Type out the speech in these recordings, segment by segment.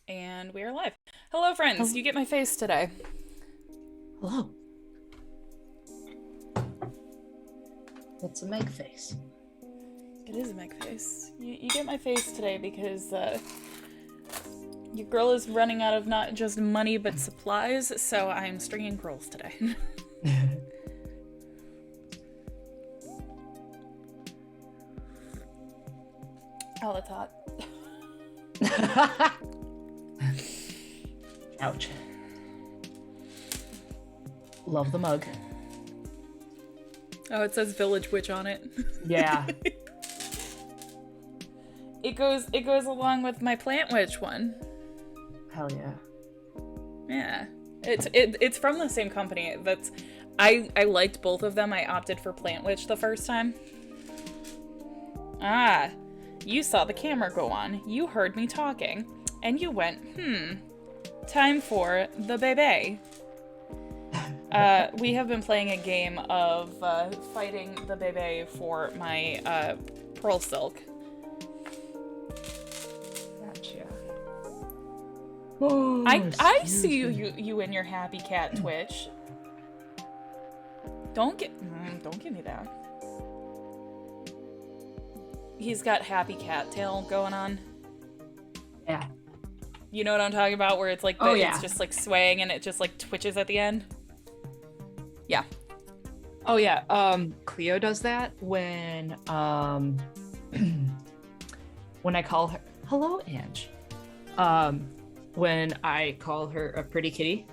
And we are live. Hello, friends. You get my face today. Hello. It's a Meg face. It is a Meg face. You get my face today because your girl is running out of not just money but supplies, so I'm stringing pearls today. Oh, that's hot. Ouch. Love the mug. Oh, it says Village Witch on it. Yeah. It goes along with my Plant Witch one. Hell yeah. Yeah. It's from the same company. I liked both of them. I opted for Plant Witch the first time. Ah, you saw the camera go on. You heard me talking. And you went, time for the bebe. We have been playing a game of fighting the bebe for my pearl silk. Gotcha. Oh, I see you and your happy cat Twitch. Don't give me that. He's got happy cat tail going on. Yeah. You know what I'm talking about? Where it's like it's just like swaying and it just like twitches at the end. Yeah. Oh yeah. Cleo does that when when I call her hello, Ange. When I call her a pretty kitty,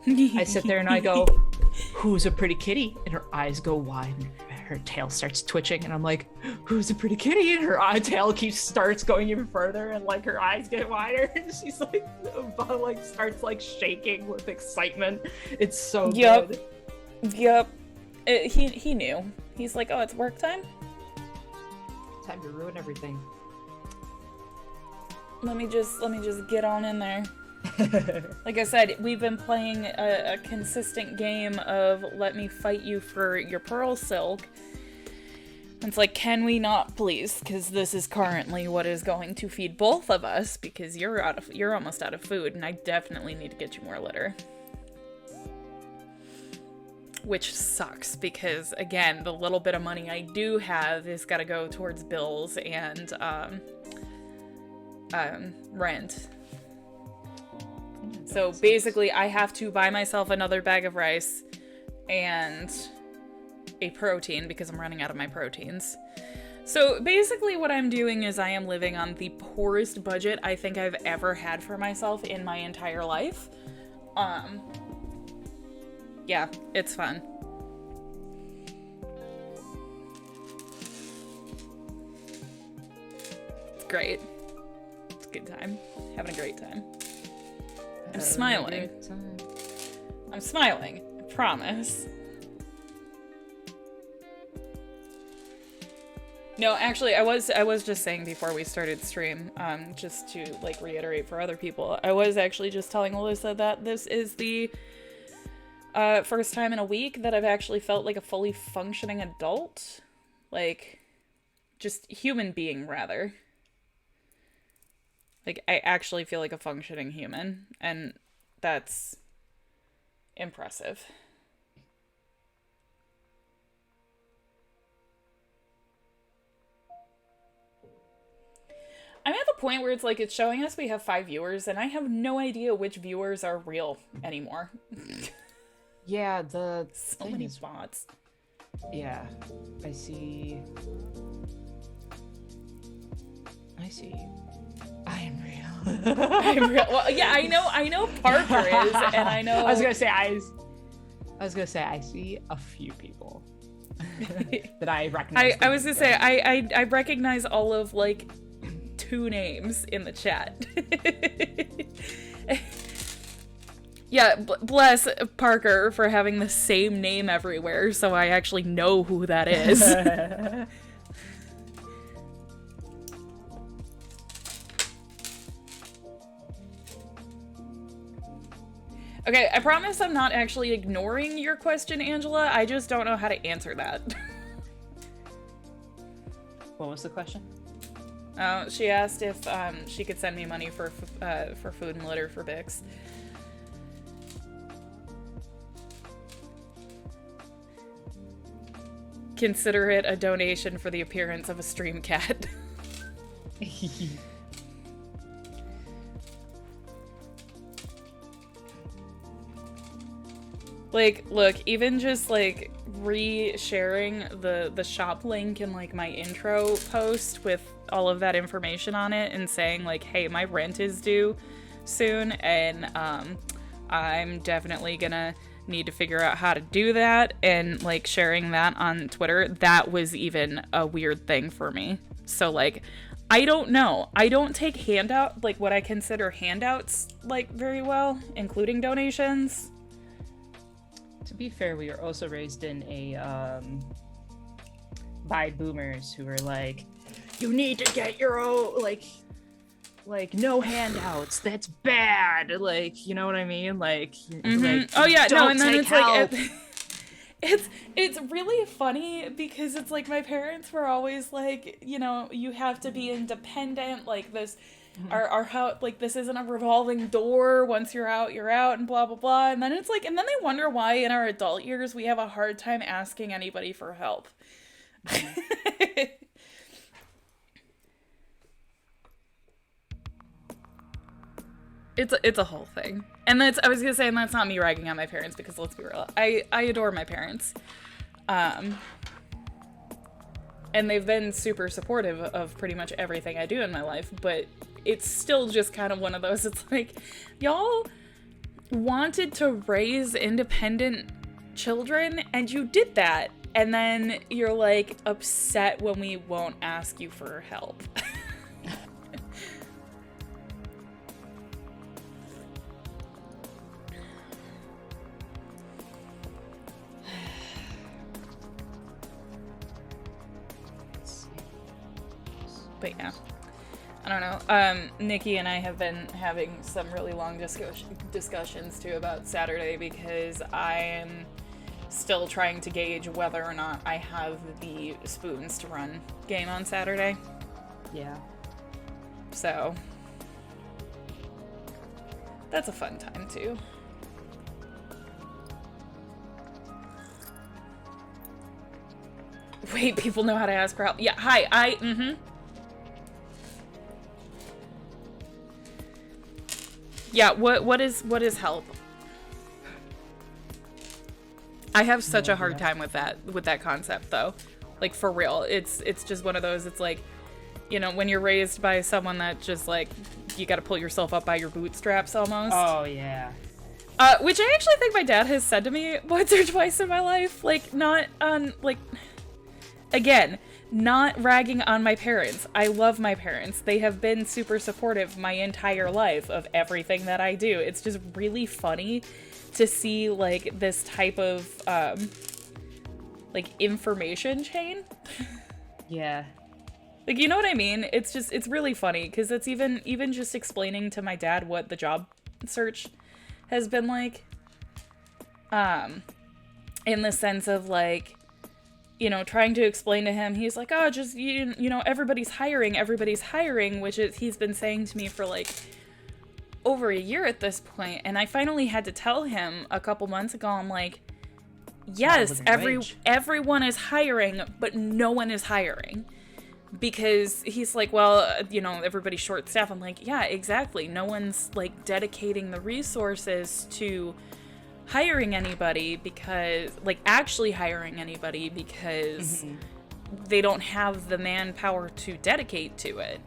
I sit there and I go, "Who's a pretty kitty?" And her eyes go wide and her tail starts twitching, and I'm like, "Who's a pretty kitty?" And her tail starts going even further, and like her eyes get wider, and she's like, starts like shaking with excitement. It's so good. Yep. He knew. He's like, "Oh, it's work time? Time to ruin everything." Let me just get on in there." Like I said, we've been playing a consistent game of let me fight you for your pearl silk. It's like, can we not please? Because this is currently what is going to feed both of us, because you're almost out of food, and I definitely need to get you more litter. Which sucks, because again, the little bit of money I do have is gotta go towards bills and rent. So basically, I have to buy myself another bag of rice and a protein because I'm running out of my proteins. So basically what I'm doing is I am living on the poorest budget I think I've ever had for myself in my entire life. Yeah, it's fun. It's great. It's a good time. Having a great time. I'm smiling. I'm smiling. I promise. No, actually, I was just saying before we started stream, just to like reiterate for other people, I was actually just telling Alyssa that this is the first time in a week that I've actually felt like a fully functioning adult. Like, just human being, rather. Like, I actually feel like a functioning human, and that's impressive. I'm at the point where it's like, it's showing us we have 5 viewers, and I have no idea which viewers are real anymore. Yeah, the so many bots. Yeah, I see. I am real. I'm real. Well, yeah, I know Parker is, and I know. I was gonna say I see a few people that I recognize. I was gonna say I recognize all of like 2 names in the chat. Yeah, bless Parker for having the same name everywhere, so I actually know who that is. Okay, I promise I'm not actually ignoring your question, Angela. I just don't know how to answer that. What was the question? She asked if she could send me money for food and litter for Bix. Consider it a donation for the appearance of a stream cat. Like, look, even just like re-sharing the shop link in like my intro post with all of that information on it and saying like, hey, my rent is due soon and I'm definitely gonna need to figure out how to do that, and like sharing that on Twitter, that was even a weird thing for me. So like, I don't know. I don't take like what I consider handouts like very well, including donations. To be fair, we were also raised in a by boomers who were like, you need to get your own, like no handouts, that's bad, like, you know what I mean, like, like oh yeah, no, and then it's help. like it's really funny because it's like my parents were always like, you know, you have to be independent, like this our how, like, this isn't a revolving door, once you're out and blah blah blah, and then it's like, and then they wonder why in our adult years we have a hard time asking anybody for help. It's a whole thing. And that's, I was gonna say, and that's not me ragging on my parents, because let's be real, I adore my parents. And they've been super supportive of pretty much everything I do in my life, but it's still just kind of one of those, it's like, y'all wanted to raise independent children, and you did that, and then you're like upset when we won't ask you for help. But yeah, I don't know. Nikki and I have been having some really long discussions too about Saturday, because I am still trying to gauge whether or not I have the spoons to run game on Saturday. Yeah. So that's a fun time too. Wait, people know how to ask for help. Yeah, hi, Yeah, what is help? I have such a hard time with that concept though. Like, for real. It's just one of those, it's like, you know, when you're raised by someone that just like, you gotta pull yourself up by your bootstraps almost. Oh yeah. Which I actually think my dad has said to me once or twice in my life. Like, not on, like, again, not ragging on my parents. I love my parents. They have been super supportive my entire life of everything that I do. It's just really funny to see, like, this type of, like, information chain. Yeah. Like, you know what I mean? It's really funny, because it's even just explaining to my dad what the job search has been like. In the sense of, like, you know, trying to explain to him, he's like, oh, just, you know, everybody's hiring, which is, he's been saying to me for like over a year at this point. And I finally had to tell him a couple months ago, I'm like, yes, everyone is hiring, but no one is hiring. Because he's like, well, you know, everybody's short staffed. I'm like, yeah, exactly. No one's like dedicating the resources to hiring anybody, because, like, actually hiring anybody, because they don't have the manpower to dedicate to it.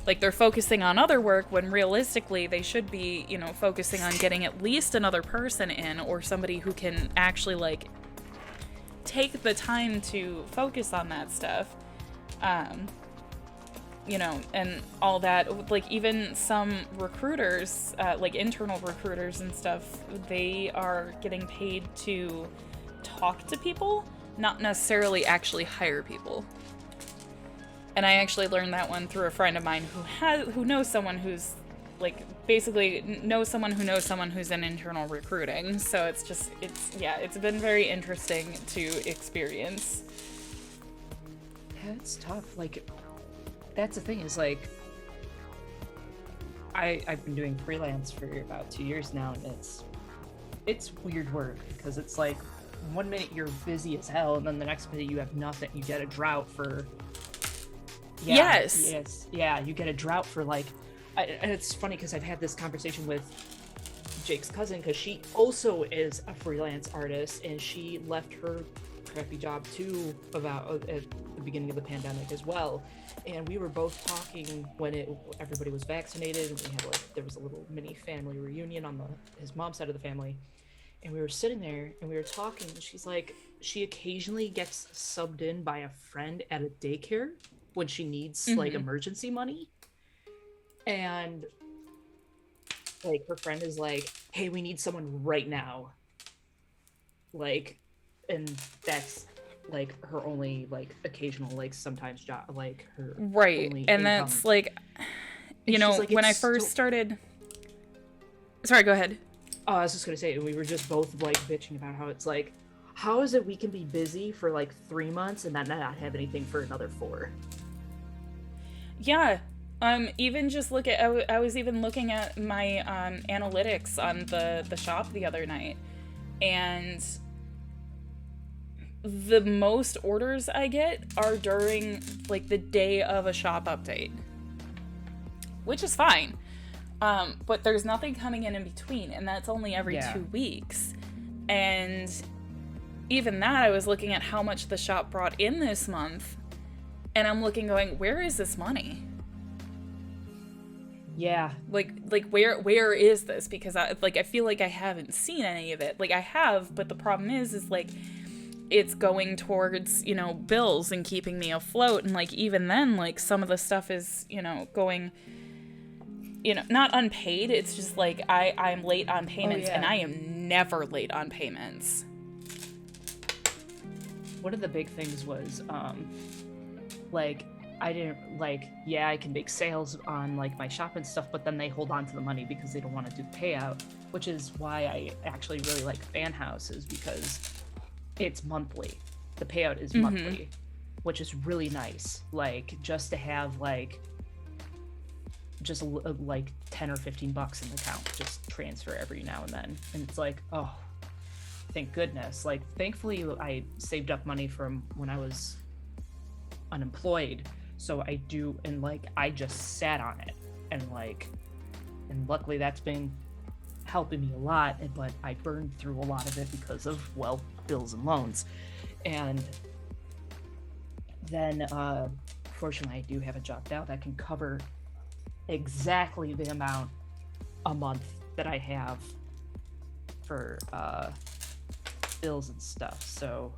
Like, they're focusing on other work when realistically they should be, you know, focusing on getting at least another person in, or somebody who can actually, like, take the time to focus on that stuff. You know, and all that. Like, even some recruiters, like internal recruiters and stuff, they are getting paid to talk to people, not necessarily actually hire people. And I actually learned that one through a friend of mine who knows someone who's, like, basically knows someone who knows someone who's in internal recruiting. So it's been very interesting to experience. Yeah, it's tough. Like, that's the thing is like, I've been doing freelance for about 2 years now, and it's weird work because it's like 1 minute you're busy as hell, and then the next minute you have nothing. You get a drought for. Yeah, yes. Yeah, you get a drought for like, and it's funny because I've had this conversation with Jake's cousin because she also is a freelance artist, and she left her crappy job too about at the beginning of the pandemic as well. And we were both talking when everybody was vaccinated, and we had like, there was a little mini family reunion on his mom's side of the family, and we were sitting there and we were talking, and she's like, she occasionally gets subbed in by a friend at a daycare when she needs like emergency money, and like her friend is like, hey, we need someone right now, like, and that's like her only like occasional like sometimes job, like her right only and income. That's like, you know, like, when I first started, sorry, go ahead. Oh, I was just gonna say, we were just both like bitching about how it's like, how is it we can be busy for like 3 months and then not have anything for another 4? Yeah. Even just look at, I was even looking at my analytics on the shop the other night, and the most orders I get are during like the day of a shop update, which is fine. But there's nothing coming in between, and that's only every 2 weeks. And even that, I was looking at how much the shop brought in this month, and I'm looking going, where is this money? Yeah. Like where is this? Because I feel like I haven't seen any of it. Like, I have, but the problem is like, it's going towards, you know, bills and keeping me afloat. And like, even then, like, some of the stuff is, you know, going, you know, not unpaid. It's just like, I'm late on payments, and I am never late on payments. One of the big things was, like, I didn't, like, yeah, I can make sales on, like, my shop and stuff, but then they hold on to the money because they don't want to do payout, which is why I actually really like Fan House, is because it's monthly. The payout is monthly, which is really nice. Like, just to have, like, just, like, 10 or 15 bucks in the account, just transfer every now and then. And it's like, oh, thank goodness. Like, thankfully, I saved up money from when I was unemployed. So I do, and like, I just sat on it, and like, and luckily that's been helping me a lot, but I burned through a lot of it because of, well, bills and loans. And then fortunately I do have a job now that can cover exactly the amount a month that I have for bills and stuff. So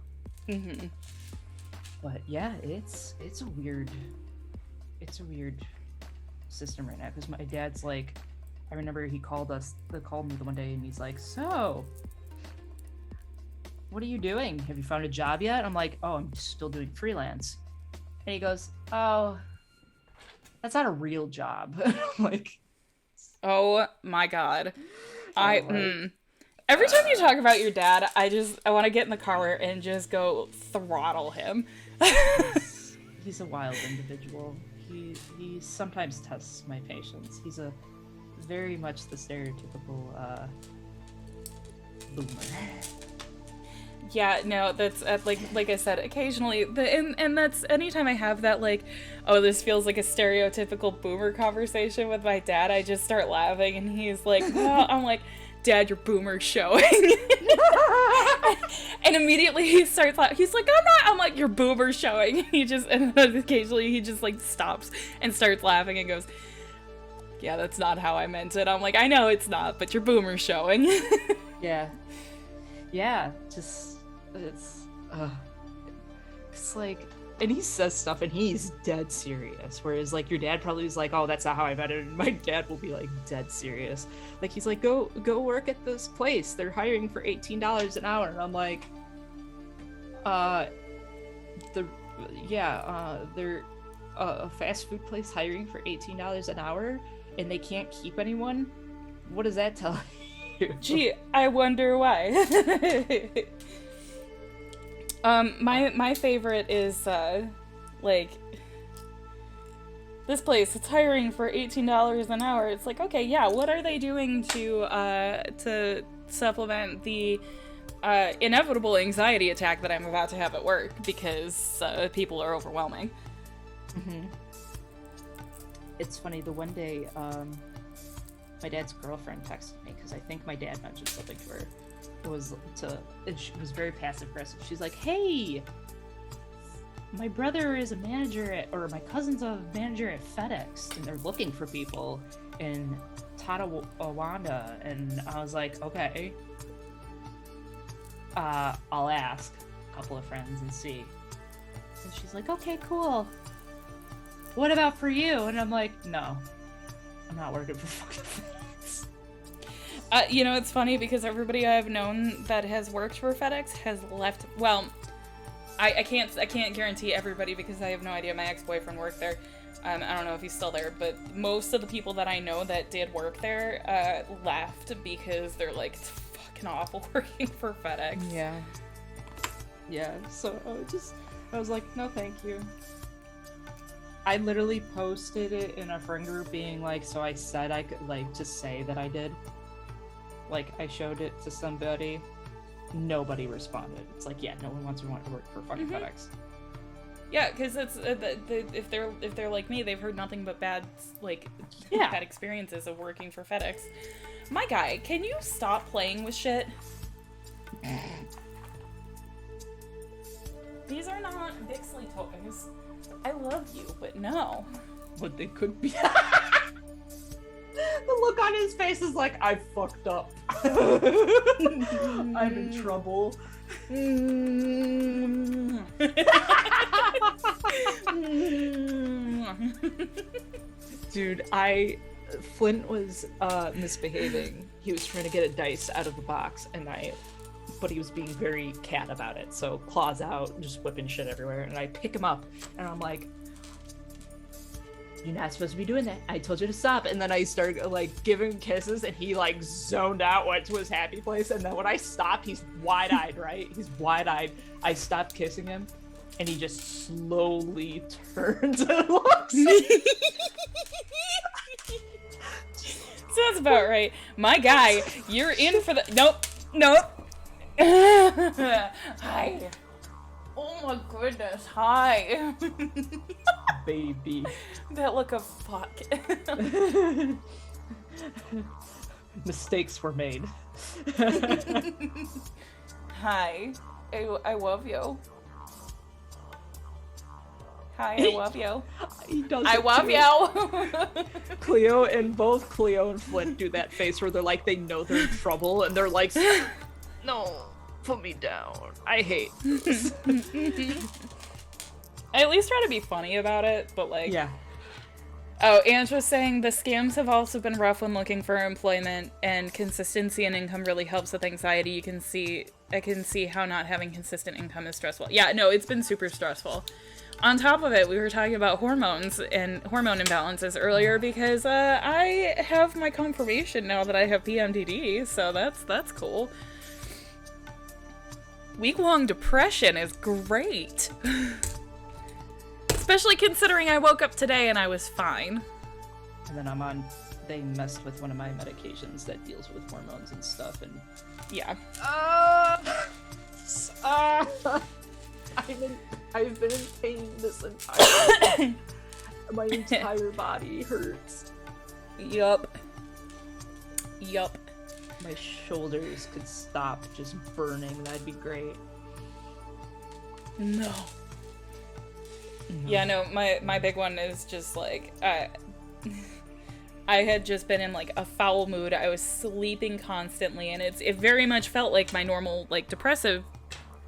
but yeah, it's a weird system right now, because my dad's like, I remember he called me the one day, and he's like, so what are you doing? Have you found a job yet? I'm like, oh, I'm still doing freelance. And he goes, oh, that's not a real job. I'm like, oh my god. Every time you talk about your dad, I want to get in the car and just go throttle him. He's a wild individual. He sometimes tests my patience. He's very much the stereotypical boomer. Yeah, no, that's like I said, occasionally and that's anytime I have that, like, oh, this feels like a stereotypical boomer conversation with my dad, I just start laughing, and he's like, well, I'm like, Dad, your boomer's showing. And immediately he starts laughing. He's like, I'm like, your boomer's showing. And then occasionally he just like stops and starts laughing and goes, yeah, that's not how I meant it. I'm like, I know it's not, but your boomer's showing. Yeah, just it's like, and he says stuff and he's dead serious, whereas like your dad probably is like, oh, that's not how I meant it, and my dad will be like dead serious. Like, he's like, go work at this place, they're hiring for $18 an hour, and I'm like, they're a fast food place hiring for $18 an hour and they can't keep anyone? What does that tell you? Gee, I wonder why. My favorite is like, this place, it's hiring for $18 an hour. It's like, okay, yeah, what are they doing to supplement the inevitable anxiety attack that I'm about to have at work because people are overwhelming? Mm-hmm. It's funny, the one day, my dad's girlfriend texted me, because I think my dad mentioned something to her. She was very passive-aggressive. She's like, hey, my brother is a manager or my cousin's a manager at FedEx, and they're looking for people in Tonawanda. And I was like, okay. I'll ask a couple of friends and see. And she's like, okay, cool. What about for you? And I'm like, no, I'm not working for fucking FedEx. You know, it's funny because everybody I've known that has worked for FedEx has left. Well, I can't guarantee everybody because I have no idea. My ex-boyfriend worked there. I don't know if he's still there, but most of the people that I know that did work there left because they're like, it's fucking awful working for FedEx. Yeah. So I was like, no, thank you. I literally posted it in a friend group being like, so I said I could, like, just say that I did. Like, I showed it to somebody. Nobody responded. It's like, yeah, no one wants to work for fucking FedEx. Yeah, because it's if they're like me, they've heard nothing but bad experiences of working for FedEx. My guy, can you stop playing with shit? These are not Bixley toys. I love you, but no. But they could be. The look on his face is like, I fucked up. I'm in trouble. Dude, Flint was misbehaving. He was trying to get a dice out of the box, but he was being very cat about it. So claws out, just whipping shit everywhere. And I pick him up, and I'm like, you're not supposed to be doing that. I told you to stop. And then I started like giving kisses, and he like zoned out, went to his happy place. And then when I stopped, he's wide-eyed, right? He's wide-eyed. I stopped kissing him, and he just slowly turns and looks. Sounds about right. My guy, you're in for the... Nope. Hi. Oh my goodness, hi. Baby. That look of fuck. Mistakes were made. Hi. I love you. Hi, I love you. He does I love you. Cleo and Flint do that face where they're like, they know they're in trouble, and they're like, no, put me down. I hate this. I at least try to be funny about it, but like... Yeah. Oh, Ange was saying the scams have also been rough when looking for employment, and consistency in income really helps with anxiety. I can see how not having consistent income is stressful. Yeah, no, it's been super stressful. On top of it, we were talking about hormones and hormone imbalances earlier because I have my confirmation now that I have PMDD, so that's cool. Week-long depression is great. Especially considering I woke up today and I was fine. And then they messed with one of my medications that deals with hormones and stuff, and... Yeah. I've been in pain this entire time. My entire body hurts. Yup. My shoulders could stop just burning. That'd be great. No. Yeah, no, my big one is just like, I had just been in like a foul mood. I was sleeping constantly, and it very much felt like my normal like depressive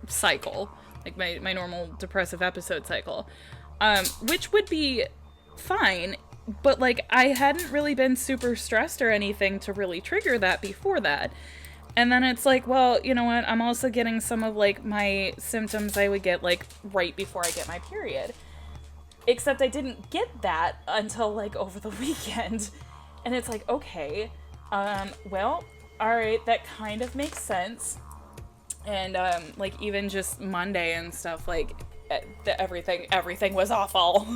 cycle, like my normal depressive episode cycle, which would be fine, but like I hadn't really been super stressed or anything to really trigger that before that. And then it's like, well, you know what? I'm also getting some of like my symptoms I would get like right before I get my period. Except I didn't get that until like over the weekend. And it's like, okay, well, all right, that kind of makes sense. And like even just Monday and stuff, like everything was awful.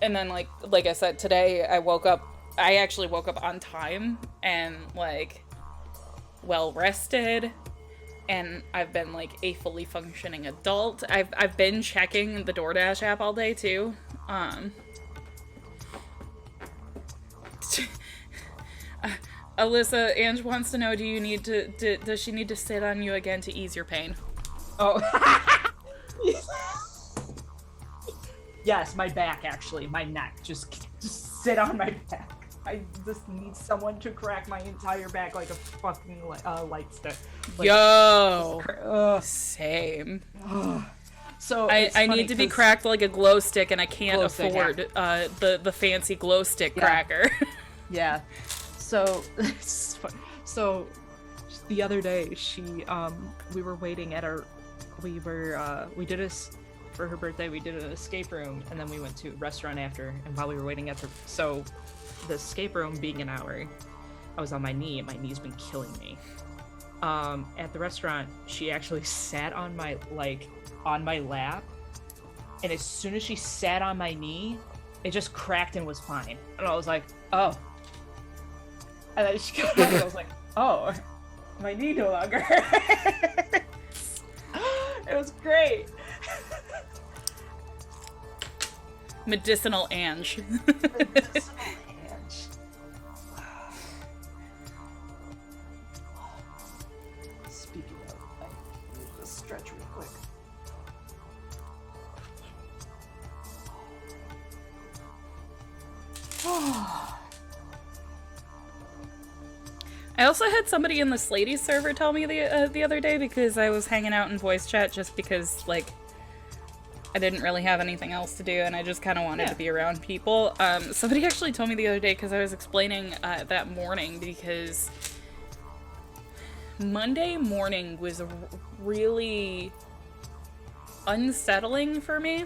And then, like I said, today I actually woke up on time and, like, well rested. And I've been, like, a fully functioning adult. I've been checking the DoorDash app all day, too. Alyssa, Ange wants to know, does she need to sit on you again to ease your pain? Oh. Yes, my back, actually. My neck. Just sit on my back. I just need someone to crack my entire back like a fucking light stick. Like, yo! Same. So I need to be cracked like a glow stick, and I can't afford the fancy glow stick cracker. Yeah. So the other day we were waiting at we did this for her birthday. We did an escape room, and then we went to a restaurant after. And while we were waiting the escape room being an hour, I was on my knee, and my knee's been killing me. At the restaurant, she actually sat on my lap, and as soon as she sat on my knee, it just cracked and was fine. And I was like, oh. And then she got back, and I was like, oh, my knee no longer hurts. It was great. Medicinal Ange. Medicinal Ange. Speaking of, I need to stretch real quick. I also had somebody in the Slady server tell me the other day, because I was hanging out in voice chat just because, like, I didn't really have anything else to do, and I just kind of wanted to be around people. Somebody actually told me the other day, because I was explaining that morning, because Monday morning was really unsettling for me,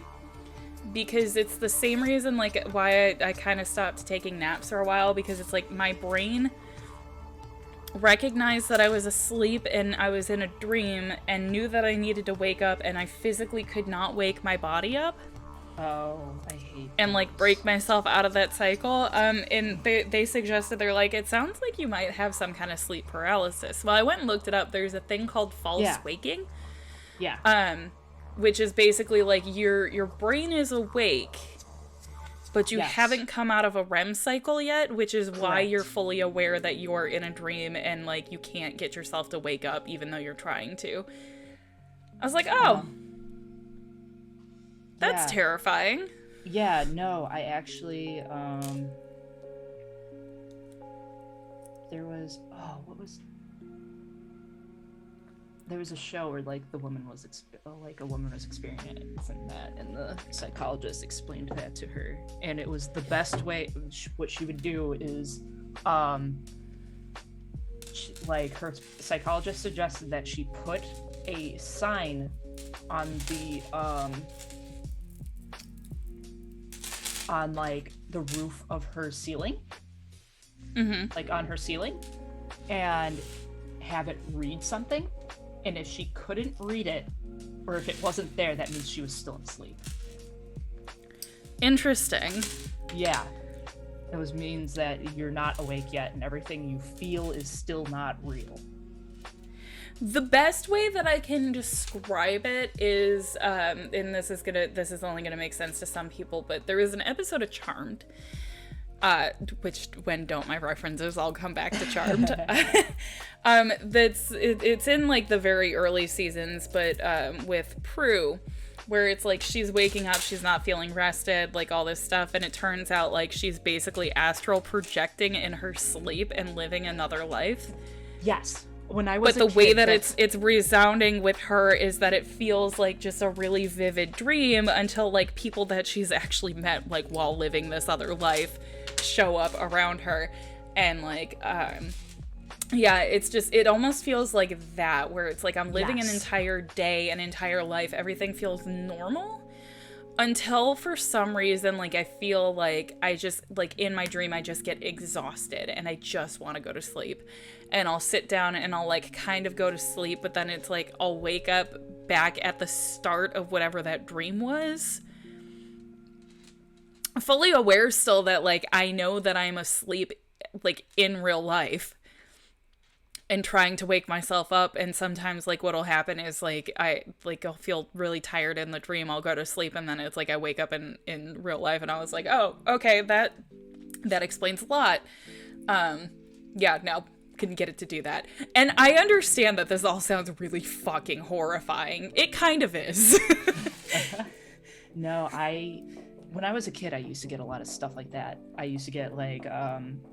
because it's the same reason, like, why I kind of stopped taking naps for a while, because it's like my brain recognized that I was asleep and I was in a dream and knew that I needed to wake up, and I physically could not wake my body up. Oh, I hate and like break myself out of that cycle. And they suggested, they're like, it sounds like you might have some kind of sleep paralysis. Well, I went and looked it up. There's a thing called false waking. Yeah. Which is basically like your brain is awake, but you haven't come out of a REM cycle yet, which is why you're fully aware that you're in a dream and, like, you can't get yourself to wake up even though you're trying to. I was like, oh, that's terrifying. Yeah, no, I actually, there was a show where, like, a woman was experiencing that, and the psychologist explained that to her, and it was the best way. What she would do is, her psychologist suggested that she put a sign on the, on, like, the roof of her ceiling, like, on her ceiling, and have it read something. And if she couldn't read it, or if it wasn't there, that means she was still asleep. Interesting. Yeah. It means that you're not awake yet, and everything you feel is still not real. The best way that I can describe it is, and this is only gonna make sense to some people, but there is an episode of Charmed, which, when don't my references all come back to Charmed? It's in, like, the very early seasons, but with Prue, where it's like she's waking up, she's not feeling rested, like, all this stuff, and it turns out, like, she's basically astral projecting in her sleep and living another life. Yes. When I was But the way that it's resounding with her is that it feels like just a really vivid dream until, like, people that she's actually met, like, while living this other life show up around her, and, like, it almost feels like that, where it's like I'm living an entire day, an entire life, everything feels normal, until for some reason, like, I feel like I just, like, in my dream, I just get exhausted and I just want to go to sleep, and I'll sit down and I'll, like, kind of go to sleep, but then it's like I'll wake up back at the start of whatever that dream was. fully aware still that, like, I know that I'm asleep, like, in real life, and trying to wake myself up. And sometimes, like, what'll happen is, like, I'll feel really tired in the dream, I'll go to sleep, and then it's like I wake up in real life, and I was like, oh, okay, that explains a lot. Yeah, no, couldn't get it to do that. And I understand that this all sounds really fucking horrifying. It kind of is. No, when I was a kid, I used to get a lot of stuff like that. I used to get, like,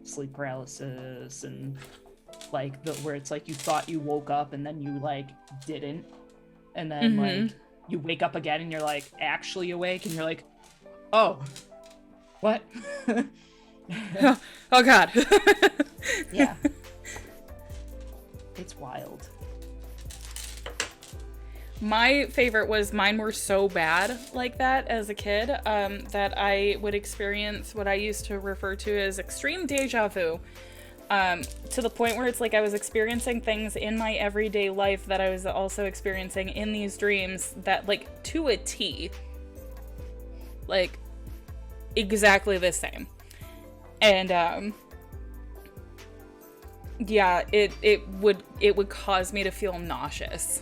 sleep paralysis, and, like, where it's like you thought you woke up and then you, like, didn't. And then, like, you wake up again and you're, like, actually awake, and you're like, oh, what? Oh, God. Yeah. It's wild. My favorite was, mine were so bad like that as a kid, that I would experience what I used to refer to as extreme deja vu, to the point where it's like I was experiencing things in my everyday life that I was also experiencing in these dreams, that, like, to a T, like, exactly the same. And, yeah, it would cause me to feel nauseous.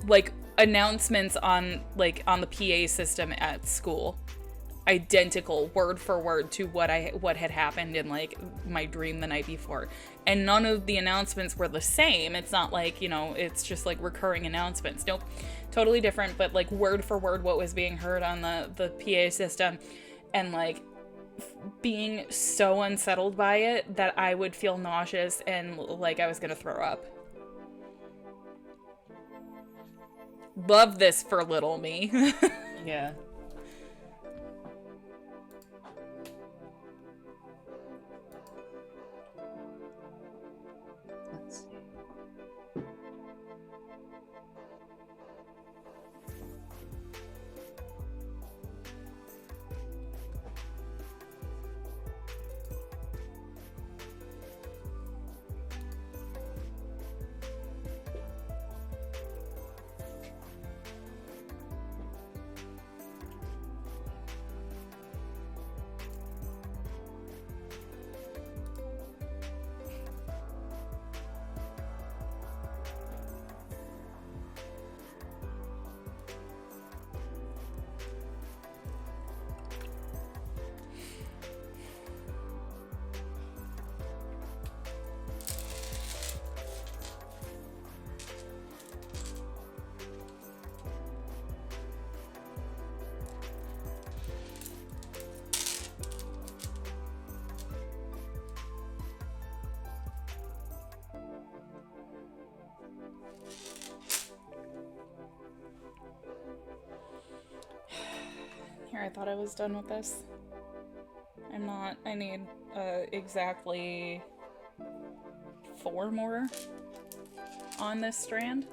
Like, announcements on the PA system at school, identical word for word to what had happened in, like, my dream the night before. And none of the announcements were the same. It's not like, you know, it's just like recurring announcements. Nope, totally different, but, like, word for word what was being heard on the PA system. And, like, being so unsettled by it that I would feel nauseous and like I was gonna throw up. Love this for little me. Yeah. Let's see. Here, I thought I was done with this. I'm not. I need exactly 4 more on this strand.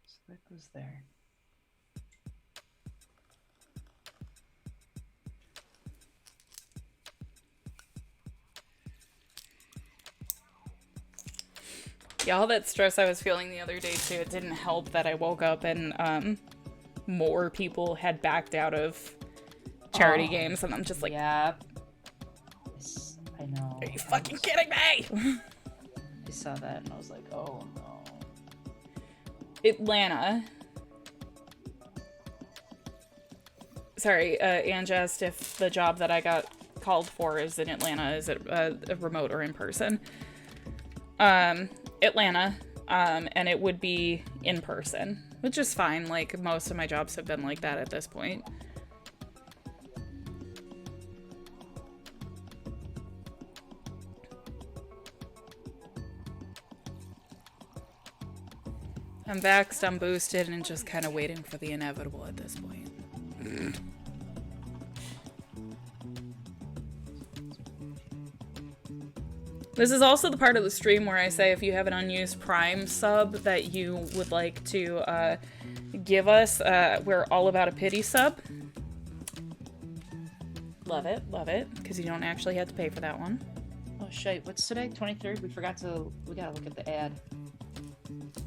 So that goes there. Yeah, all that stress I was feeling the other day too, it didn't help that I woke up and more people had backed out of charity games, and I'm just like, yeah, I know. Are you fucking kidding me? I saw that and I was like, oh no. Atlanta. Sorry, Ange asked if the job that I got called for is in Atlanta. Is it a remote or in person? Atlanta, and it would be in person, which is fine. Like, most of my jobs have been like that at this point. I'm vaxxed, I'm boosted, and just kind of waiting for the inevitable at this point. This is also the part of the stream where I say if you have an unused Prime sub that you would like to give us, we're all about a pity sub. Love it, because you don't actually have to pay for that one. Oh shit, what's today? 23rd? We gotta look at the ad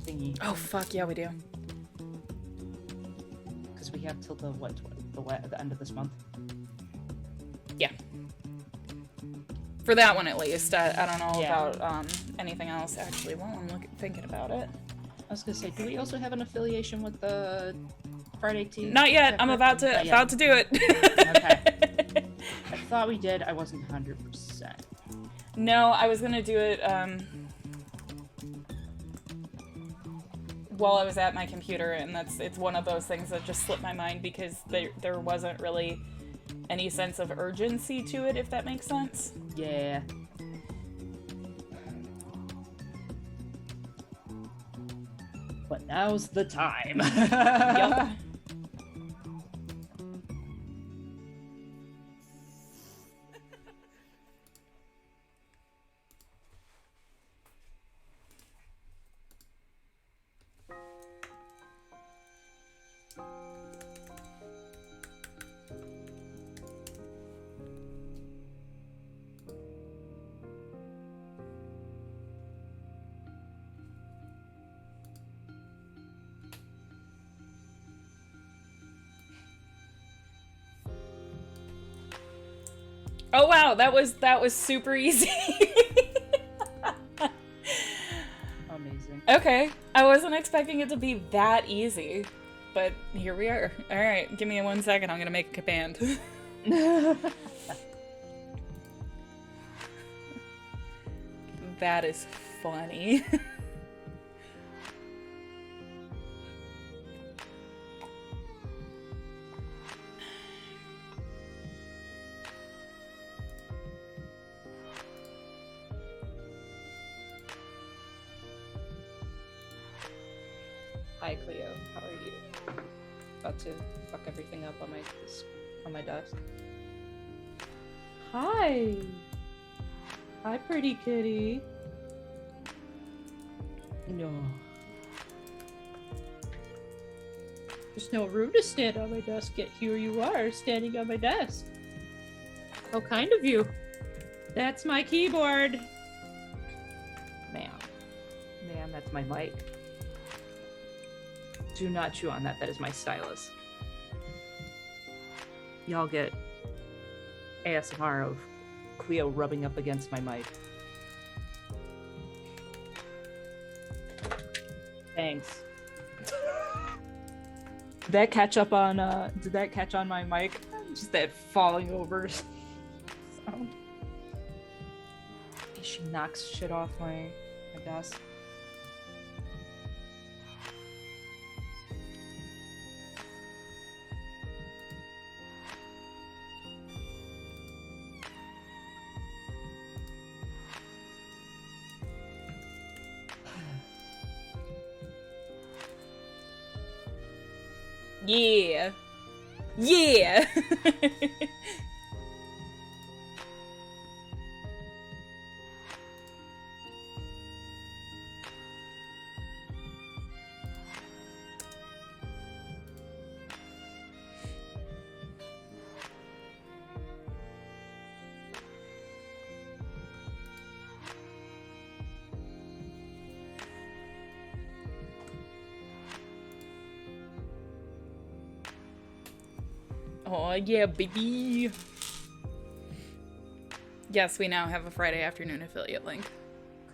thingy. Oh fuck, yeah we do. Because we have till the the end of this month. Yeah. For that one at least. I don't know Yeah. about anything else actually while I'm thinking about it. I was gonna say, do we also have an affiliation with the Friday Tea? Not yet. I'm about to do it. Okay. I thought we did. I wasn't 100%. No, I was gonna do it while I was at my computer, and it's one of those things that just slipped my mind because there wasn't really any sense of urgency to it, if that makes sense. Yeah. But now's the time. Yup. Oh wow, that was super easy. Amazing. Okay, I wasn't expecting it to be that easy, but here we are. All right, give me 1 second. I'm gonna make a command. That is funny. Hi Cleo, how are you? About to fuck everything up on my desk. Hi! Hi, pretty kitty. No. There's no room to stand on my desk, yet here you are, standing on my desk. How kind of you. That's my keyboard. Ma'am, that's my mic. Do not chew on that. That is my stylus. Y'all get ASMR of Cleo rubbing up against my mic. Thanks. Did that catch on my mic? Just that falling over sound. She knocks shit off my desk. Yeah. Yeah. Oh yeah, baby. Yes, we now have a Friday afternoon affiliate link.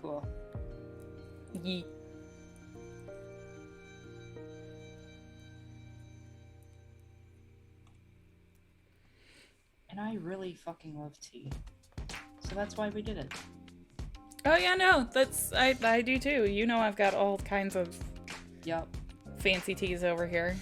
Cool. Yee. And I really fucking love tea. So that's why we did it. Oh yeah, no, I do too. You know I've got all kinds of Yup. fancy teas over here.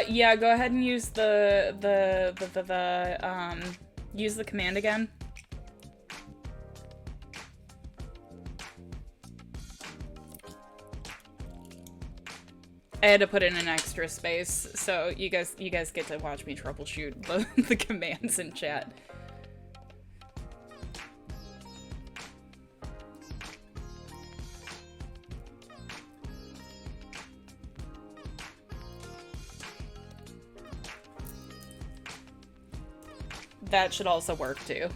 Yeah, go ahead and use use the command again. I had to put in an extra space, so you guys get to watch me troubleshoot the commands in chat. That should also work too.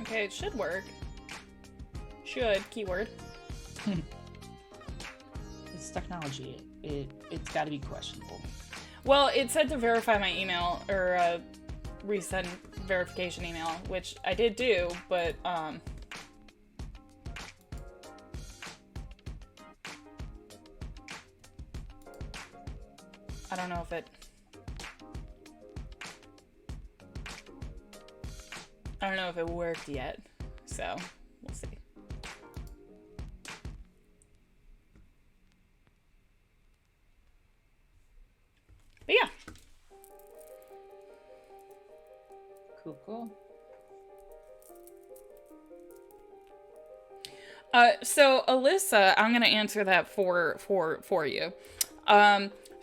Okay, it should work. Should, keyword. It's technology. It's got to be questionable. Well, it said to verify my email, or resend verification email, which I did do, but, I don't know if it... I don't know if it worked yet, so we'll see. But yeah. Cool. So Alyssa, I'm gonna answer that for you.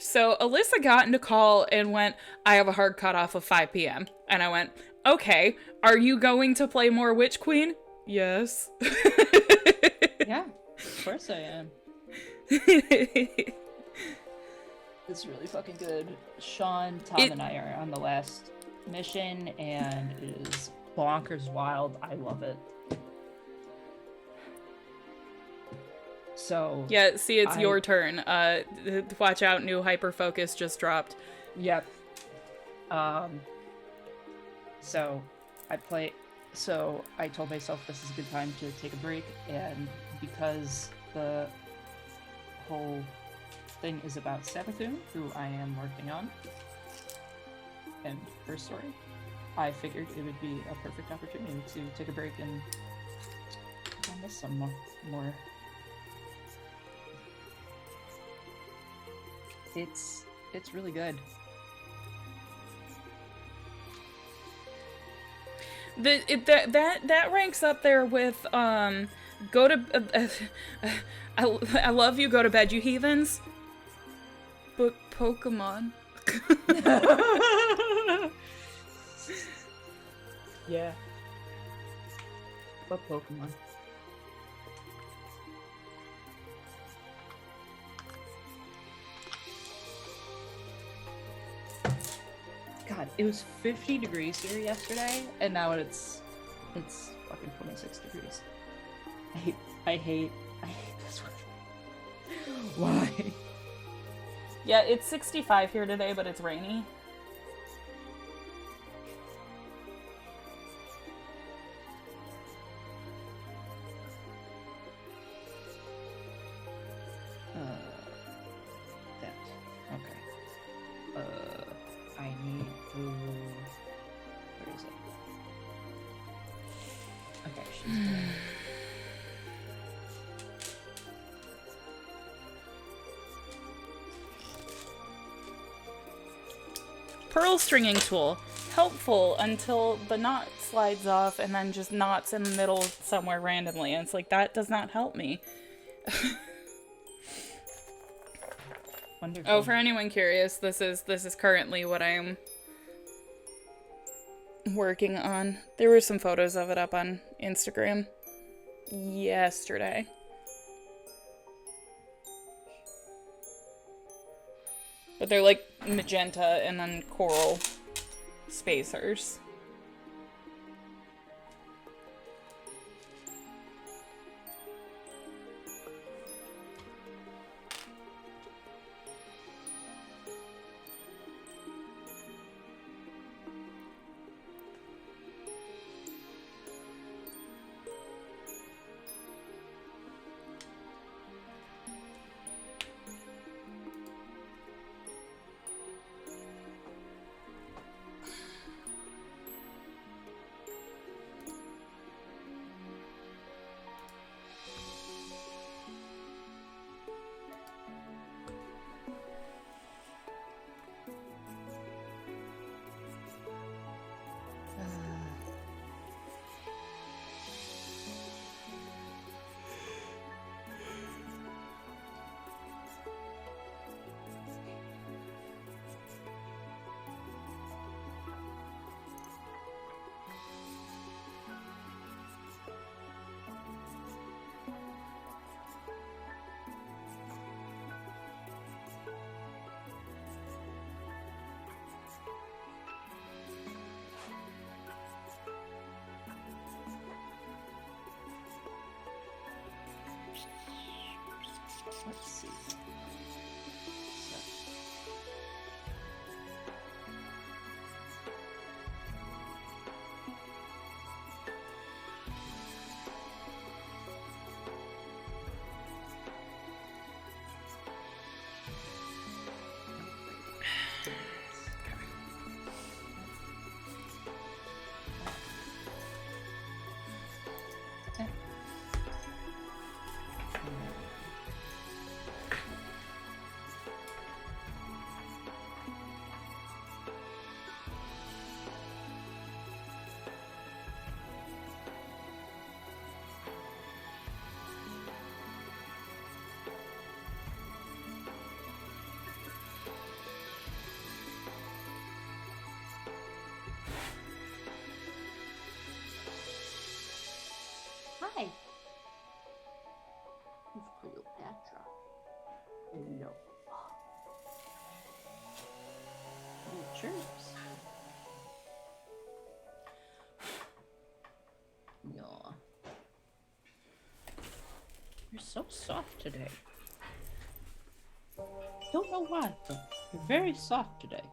So Alyssa got into call and went, I have a hard cutoff of 5 p.m. And I went, okay, are you going to play more Witch Queen? Yes. Yeah, of course I am. It's really fucking good. Sean, Tom, and I are on the last mission, and it is bonkers wild. I love it. So yeah, see, it's your turn. Watch out, new hyper focus just dropped. Yep. So I told myself this is a good time to take a break, and because the whole thing is about Savathun, who I am working on, and her story, I figured it would be a perfect opportunity to take a break and miss some more. It's really good. That ranks up there with go to I love you, go to bed, you heathens. But Pokemon. Yeah. But Pokemon. God, it was 50 degrees here yesterday, and now it's fucking 26 degrees. I hate this weather. Why? Yeah, it's 65 here today, but it's rainy. I need to... Where is it? Okay, she's doing... pearl stringing tool. Helpful until the knot slides off and then just knots in the middle somewhere randomly. And it's like, that does not help me. Wonderful. Oh, for anyone curious, this is currently what I am working on. There were some photos of it up on Instagram yesterday. But they're like magenta and then coral spacers. Let's see. Hi. Who's Cleopatra? No. Oh, chirps. No. You're so soft today. Don't know why, but you're very soft today.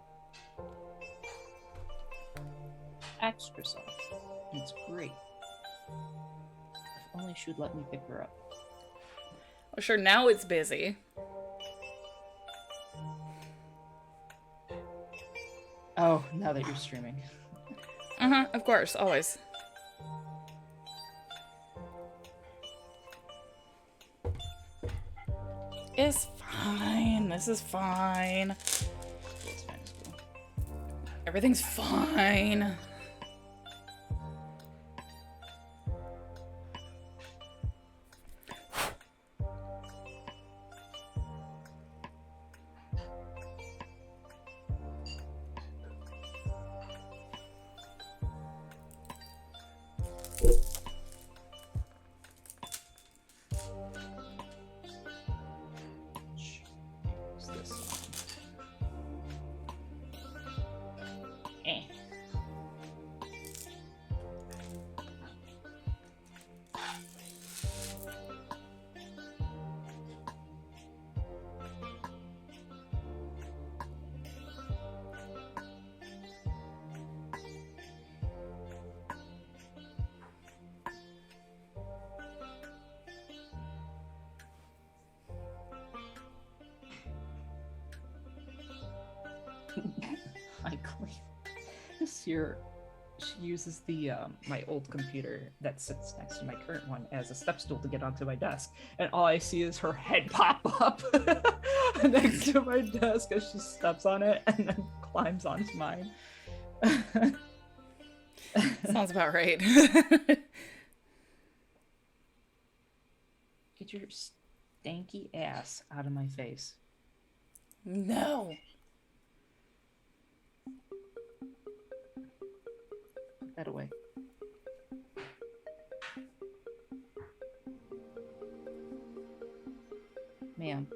Extra soft. And it's great. If only she would let me pick her up. Oh, sure, now it's busy. Oh, now that you're streaming. Uh-huh, of course, always. It's fine. This is fine. It's fine as well. Everything's fine. What's this one? Eh. Michael, this year, she uses the my old computer that sits next to my current one as a step stool to get onto my desk, and all I see is her head pop up next to my desk as she steps on it and then climbs onto mine. Sounds about right. Get your stanky ass out of my face. No. Put that away. Ma'am.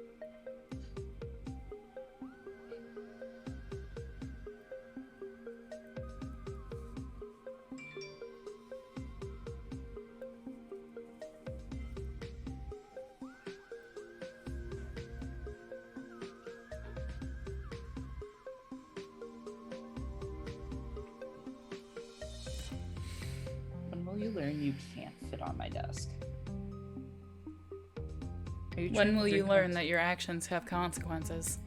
When will you learn you can't fit on my desk? When will you learn that your actions have consequences?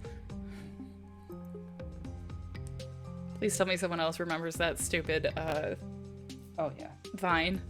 Please tell me someone else remembers that stupid Oh yeah. Vine.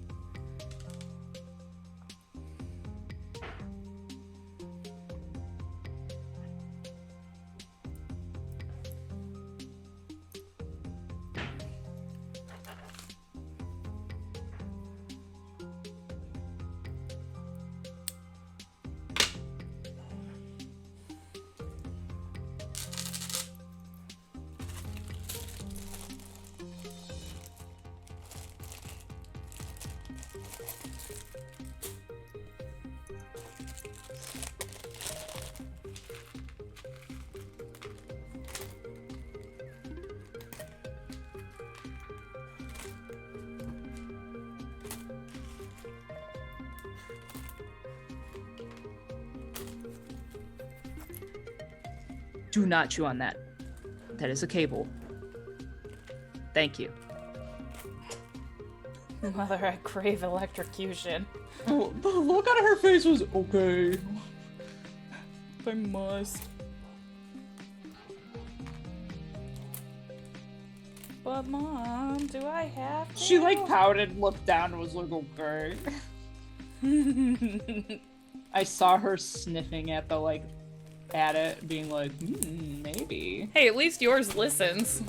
Do not chew on that. That is a cable. Thank you. Mother, I crave electrocution. Oh, the look on her face was okay. I must. But Mom, do I have to? She like pouted, looked down, and was like, okay. I saw her sniffing at the at it, being like, maybe. Hey, at least yours listens.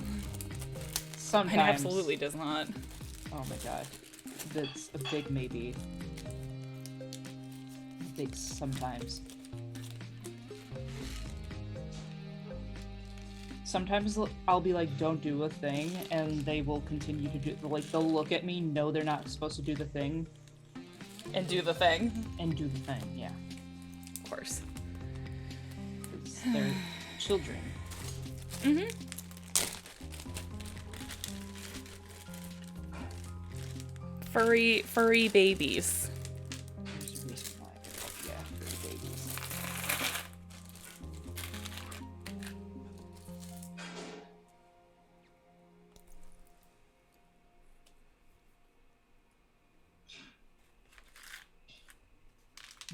Sometimes. Mine absolutely does not. Oh my god. That's a big maybe. A big sometimes. Sometimes I'll be like, don't do a thing, and they will continue to do, they'll look at me, know they're not supposed to do the thing. And do the thing. And do the thing, yeah. Of course. 'Cause they're children. Mm-hmm. Furry babies. There's a reason why they're called, yeah, they're babies.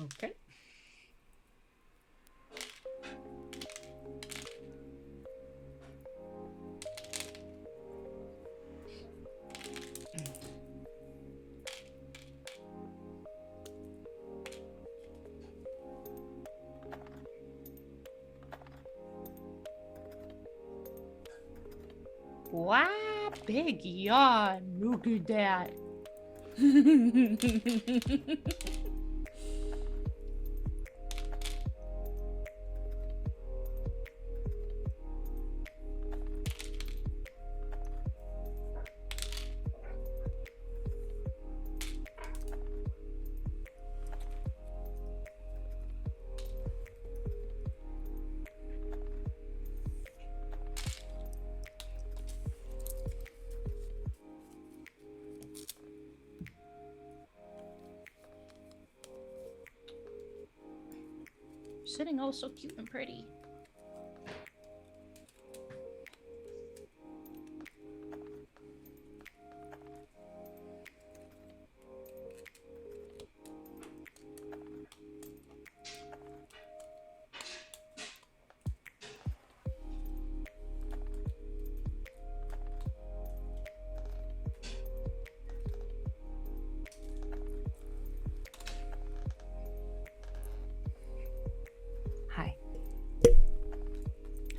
Okay. Wow, big yawn. Look at that. Sitting all so cute and pretty.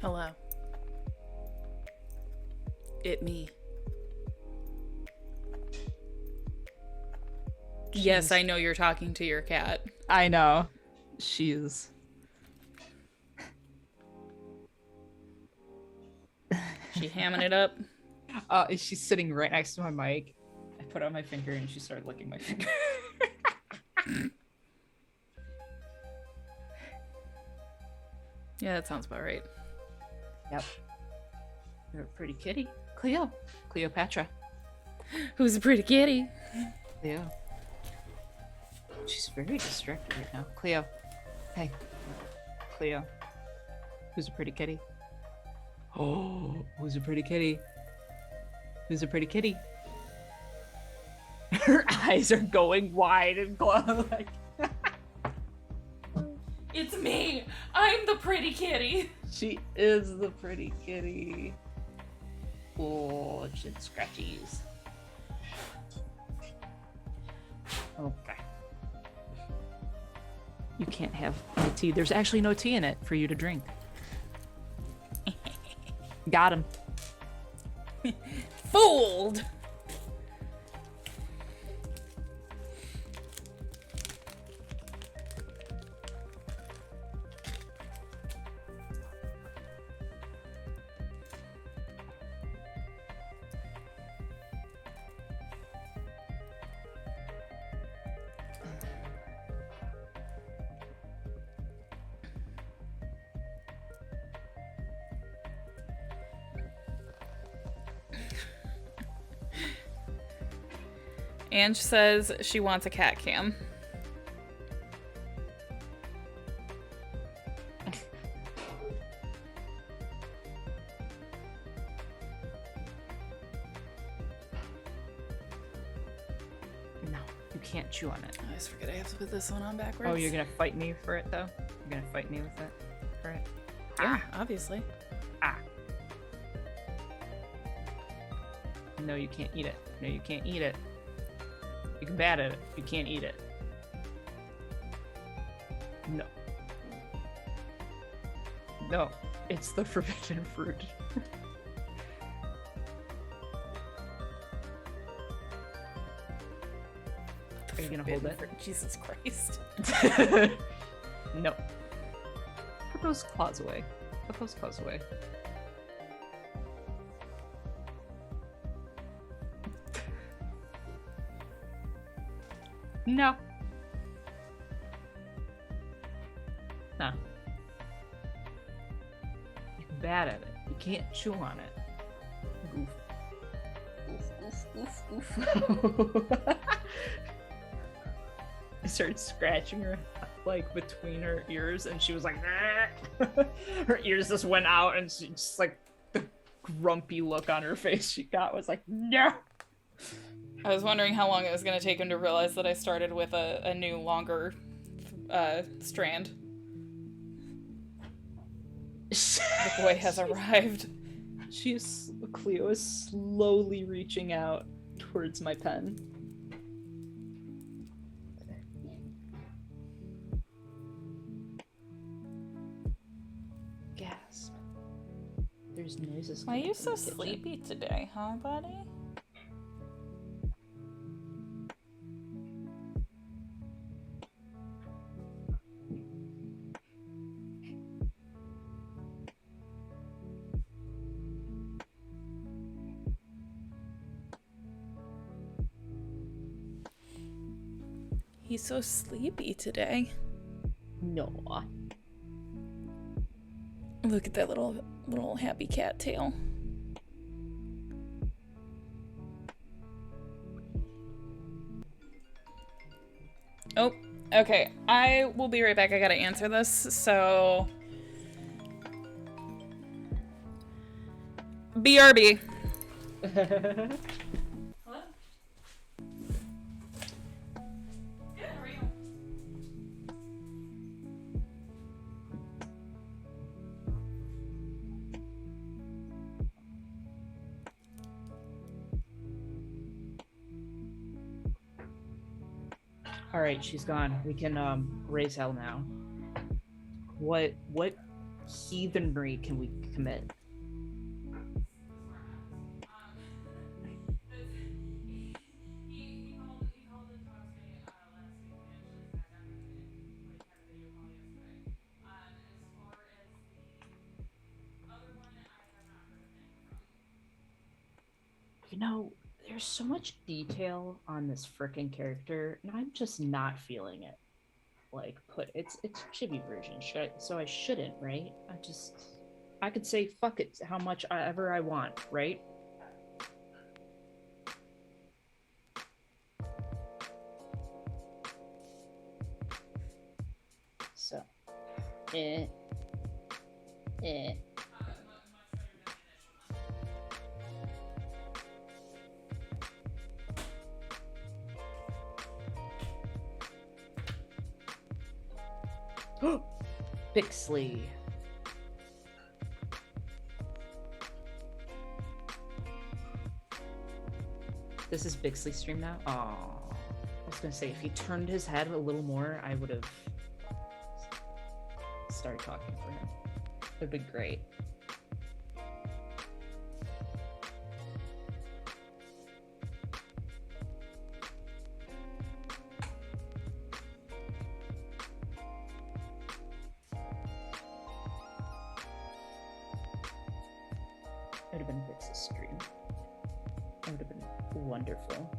Hello. It me. Yes, I know you're talking to your cat. I know. She's... She hamming it up. She's sitting right next to my mic. I put out my finger and she started licking my finger. Yeah, that sounds about right. Yep. You're a pretty kitty. Cleopatra. Who's a pretty kitty? Cleo. She's very distracted right now. Cleo. Hey. Cleo. Who's a pretty kitty? Oh, who's a pretty kitty? Who's a pretty kitty? Her eyes are going wide and like... It's me! I'm the pretty kitty! She is the pretty kitty. Oh, chin scratchies. Okay. You can't have any tea. There's actually no tea in it for you to drink. Got him. Fooled! Ange says she wants a cat cam. No, you can't chew on it. I always forget I have to put this one on backwards. Oh, you're gonna fight me for it though? You're gonna fight me with it? For it? Yeah, obviously. Ah. No, you can't eat it. No, you can't eat it. You can bat at it. You can't eat it. No. No. It's the forbidden fruit. Are you gonna hold it? Jesus Christ. No. Put those claws away. Put those claws away. No. No. You can bat at it. You can't chew on it. Oof. Oof, oof, oof, oof. I started scratching her, like, between her ears, and she was like, her ears just went out, and she just, like, the grumpy look on her face she got was like, no! I was wondering how long it was going to take him to realize that I started with a new, longer strand. The boy has arrived. Cleo is slowly reaching out towards my pen. Gasp. There's noises. Why are you coming so from the kitchen. sleepy today, huh, buddy? He's so sleepy today. No. Look at that little happy cat tail. Oh, okay. I will be right back. I gotta answer this, so... BRB. Hello? Good, how are you? All right, she's gone. We can raise hell now. What heathenry can we commit? You know, there's so much detail on this frickin' character, and I'm just not feeling it. Like, it's chibi version, so I shouldn't, right? I could say fuck it how much ever I want, right? So, eh. Bixley. This is Bixley's stream now? Oh, I was gonna say, if he turned his head a little more, I would have started talking for him. It would be great. It would have been Vix's stream. It would have been wonderful.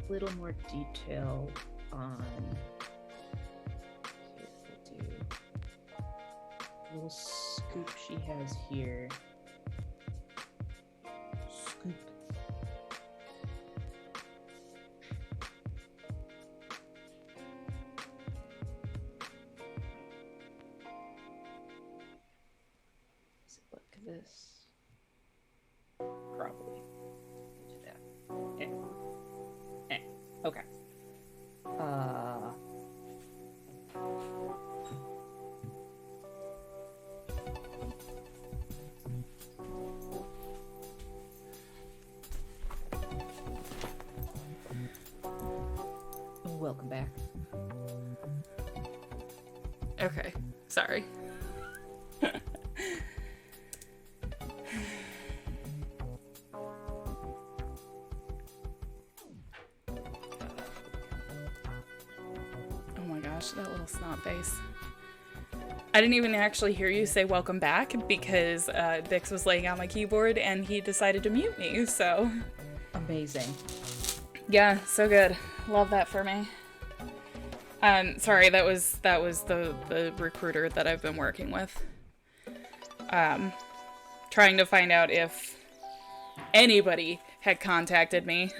Little more detail on little scoop she has here. Scoop. Does it look at this? Probably. Do that. Yeah. Okay. Welcome back. Okay, sorry. That little snot face. I didn't even actually hear you say welcome back because Bix was laying on my keyboard and he decided to mute me, so. Amazing. Yeah, so good. Love that for me. Sorry, that was the recruiter that I've been working with. Trying to find out if anybody had contacted me,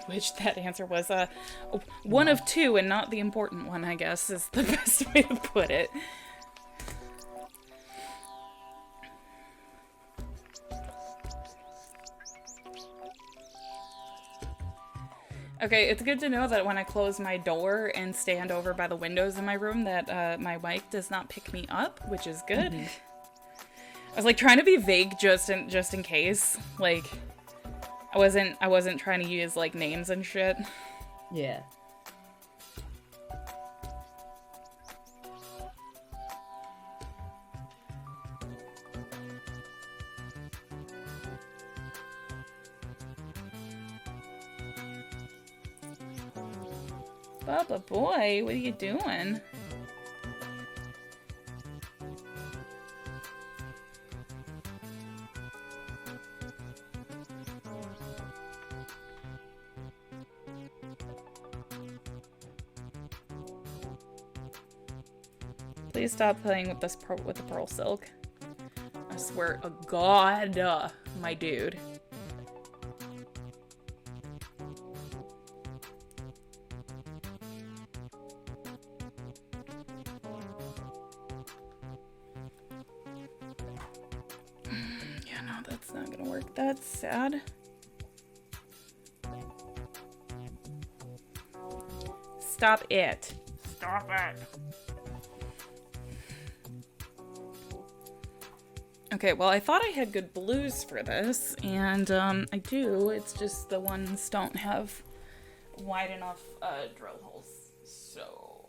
which that answer was one of two and not the important one, I guess, is the best way to put it. Okay, it's good to know that when I close my door and stand over by the windows in my room that my mic does not pick me up, which is good. Mm-hmm. I was like trying to be vague just in case, like I wasn't trying to use like names and shit. Yeah. Bubba boy, what are you doing? Please stop playing with this with the pearl silk. I swear to God, my dude. Yeah, no, that's not gonna work. That's sad. Stop it. Stop it. Okay, well, I thought I had good blues for this, and I do. It's just the ones don't have wide enough drill holes. So,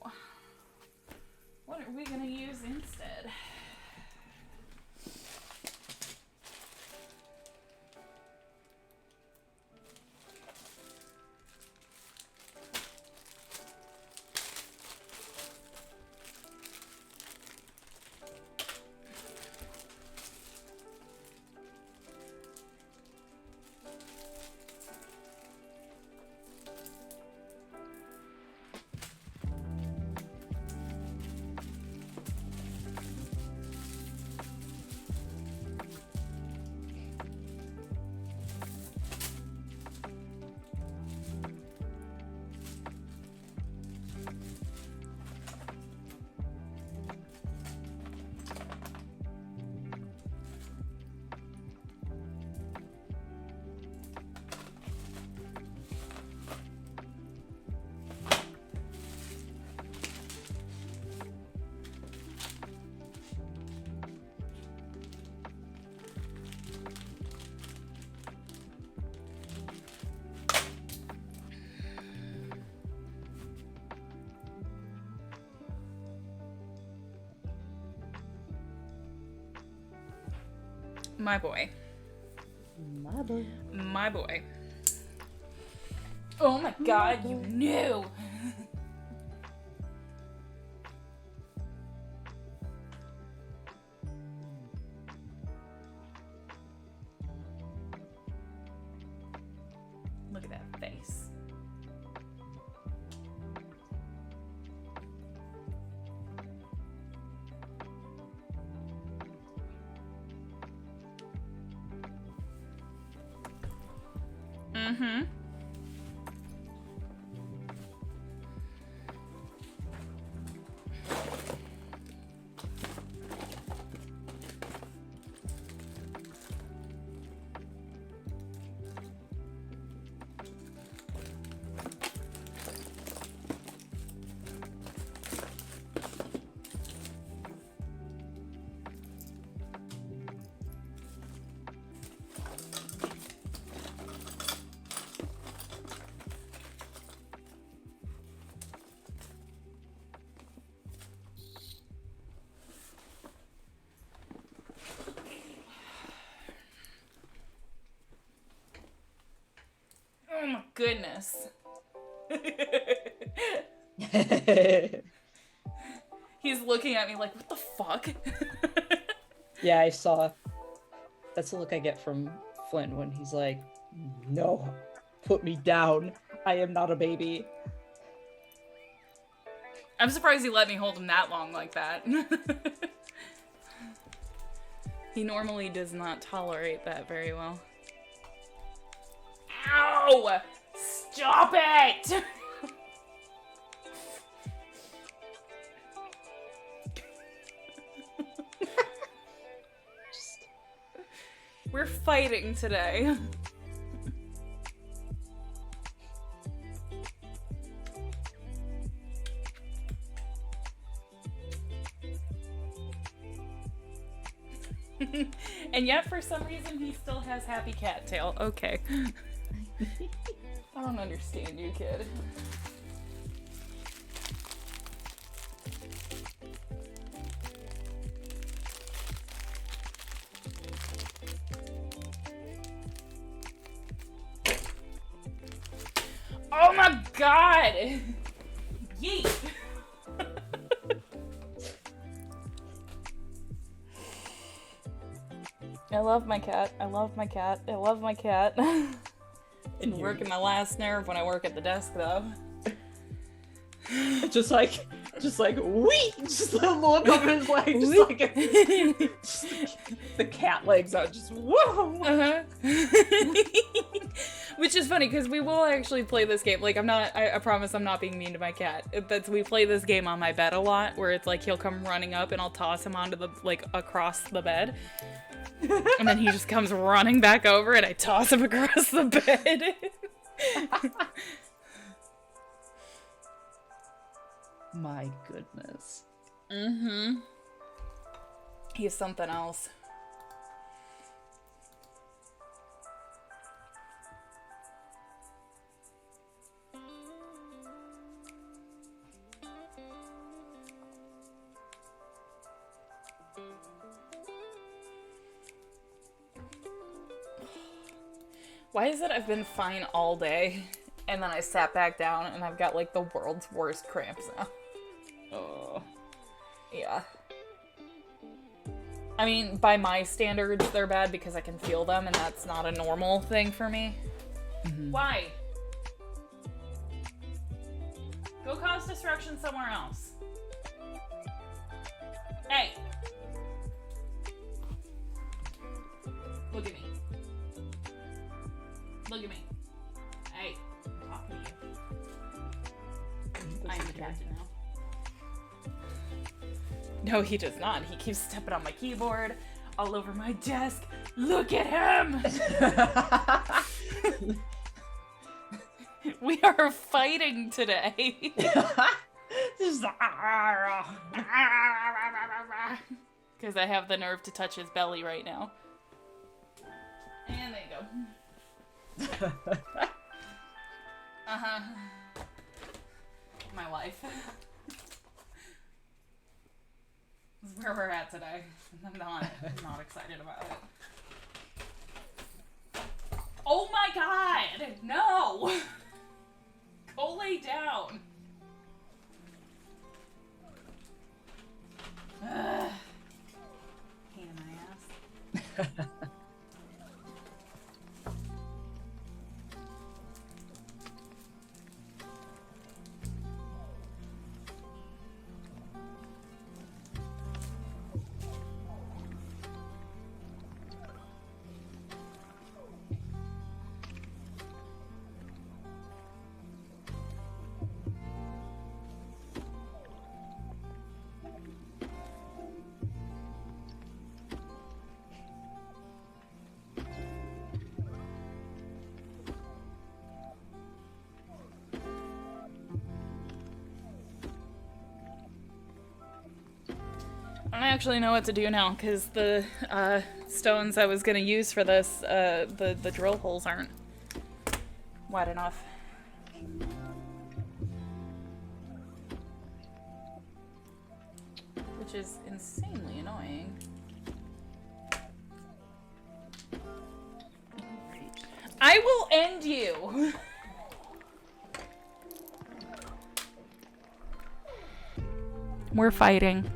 what are we gonna use instead? My boy. My boy. My boy. Oh my God, you knew! Look at that face. Mm-hmm. Oh my goodness. He's looking at me like, what the fuck? Yeah, I saw. That's the look I get from Flynn when he's like, no, put me down. I am not a baby. I'm surprised he let me hold him that long like that. He normally does not tolerate that very well. Ow! Stop it! We're fighting today. And yet, for some reason, he still has happy cat tail. Okay. I don't understand you, kid. Oh my God! Yeet! I love my cat. I love my cat. I love my cat. It's working my last nerve when I work at the desk, though. just like wee, just the look of his leg, just like the cat legs out, just whoa. Which is funny because we will actually play this game. Like, I promise I'm not being mean to my cat. We play this game on my bed a lot, where it's like he'll come running up and I'll toss him onto the across the bed, and then he just comes running back over and I toss him across the bed. My goodness. Mm-hmm. He's something else. Why is it I've been fine all day, and then I sat back down and I've got like the world's worst cramps now? Oh. Yeah. I mean, by my standards, they're bad because I can feel them, and that's not a normal thing for me. Mm-hmm. Why? Go cause destruction somewhere else. Hey! Look at me. Look at me. Hey, I'm talking to you. I am the captain now. No, he does not. He keeps stepping on my keyboard, all over my desk. Look at him! We are fighting today. Because I have the nerve to touch his belly right now. And there you go. Uh-huh. My life. This is where we're at today. I'm not excited about it. Oh my god! No! Go lay down. Pain in my ass. I don't actually know what to do now, because the stones I was going to use for this, the drill holes aren't wide enough. Which is insanely annoying. I will end you! We're fighting.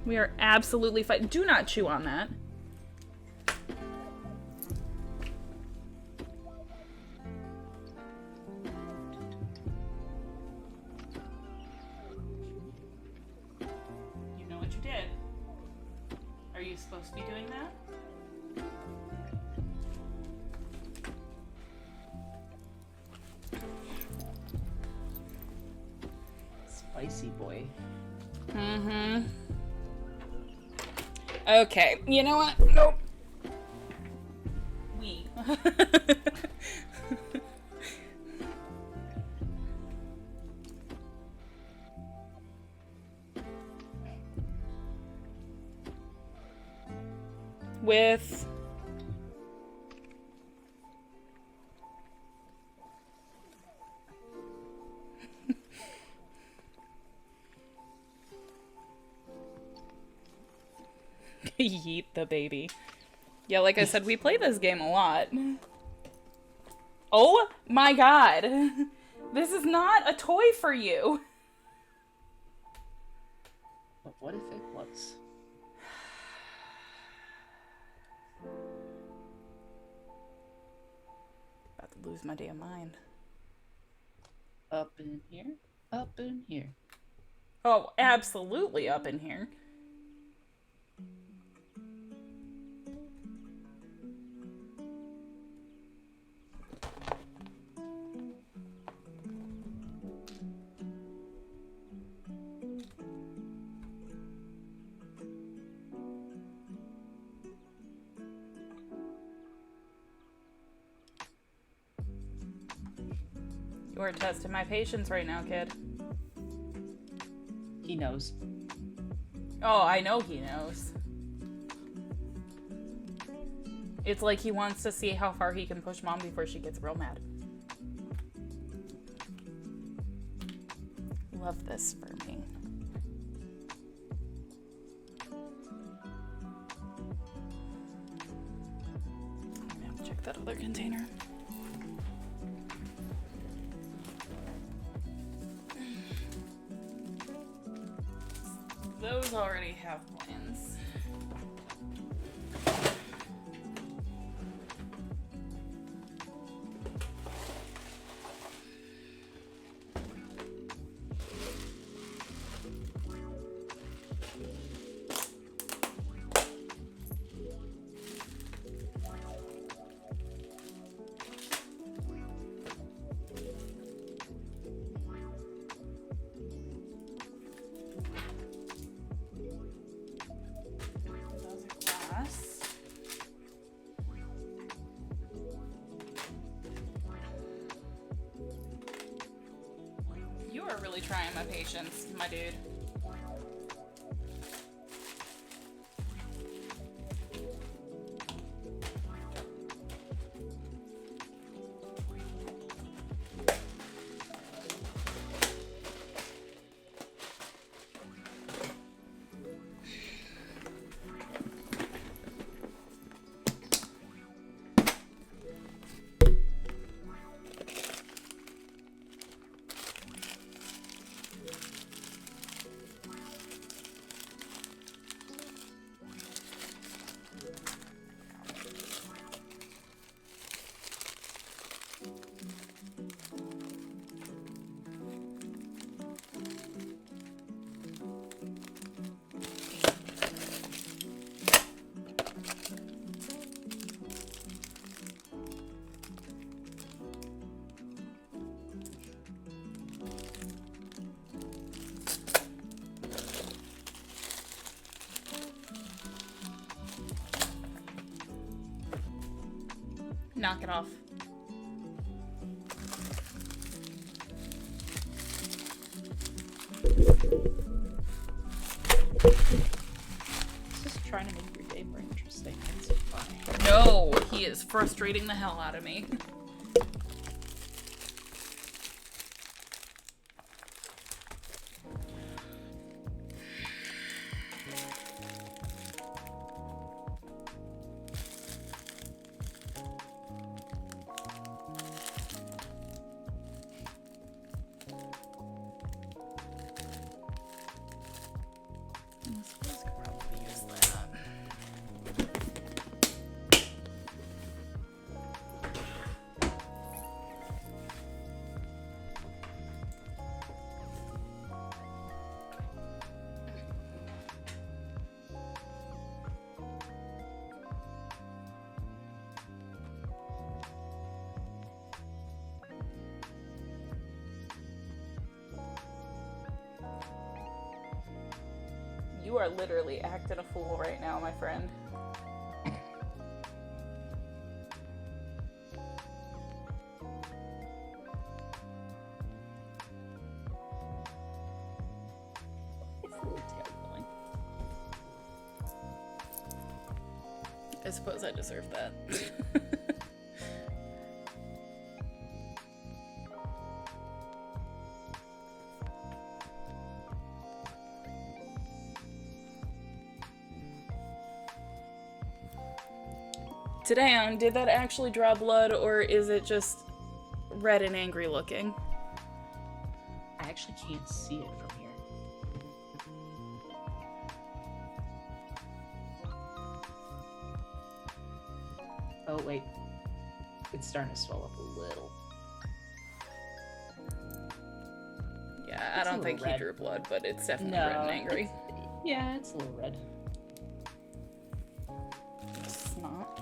We are absolutely fighting. Do not chew on that. You know what you did. Are you supposed to be doing that? Spicy boy. Mm-hmm. Okay, you know what? Nope. We. With yeet the baby. Yeah, like I said, we play this game a lot. Oh my god. This is not a toy for you. But what if it was? About to lose my damn mind. Up in here? up in here. Oh, absolutely up in here. You are testing my patience right now, kid. He knows. Oh, I know he knows. It's like he wants to see how far he can push Mom before she gets real mad. Love this for me. I'm gonna have to check that other container. Those already have plans. You are really trying my patience, my dude. Knock it off. Just trying to make your day more interesting. It's fine. No, he is frustrating the hell out of me. You are literally acting a fool right now, my friend. It's a little terrifying. I suppose I deserve that. Today, did that actually draw blood, or is it just red and angry looking? I actually can't see it from here. Oh, wait. It's starting to swell up a little. Yeah, I It's a don't think little he red. drew blood, but it's definitely No. red and angry. Yeah, it's a little red. It's not.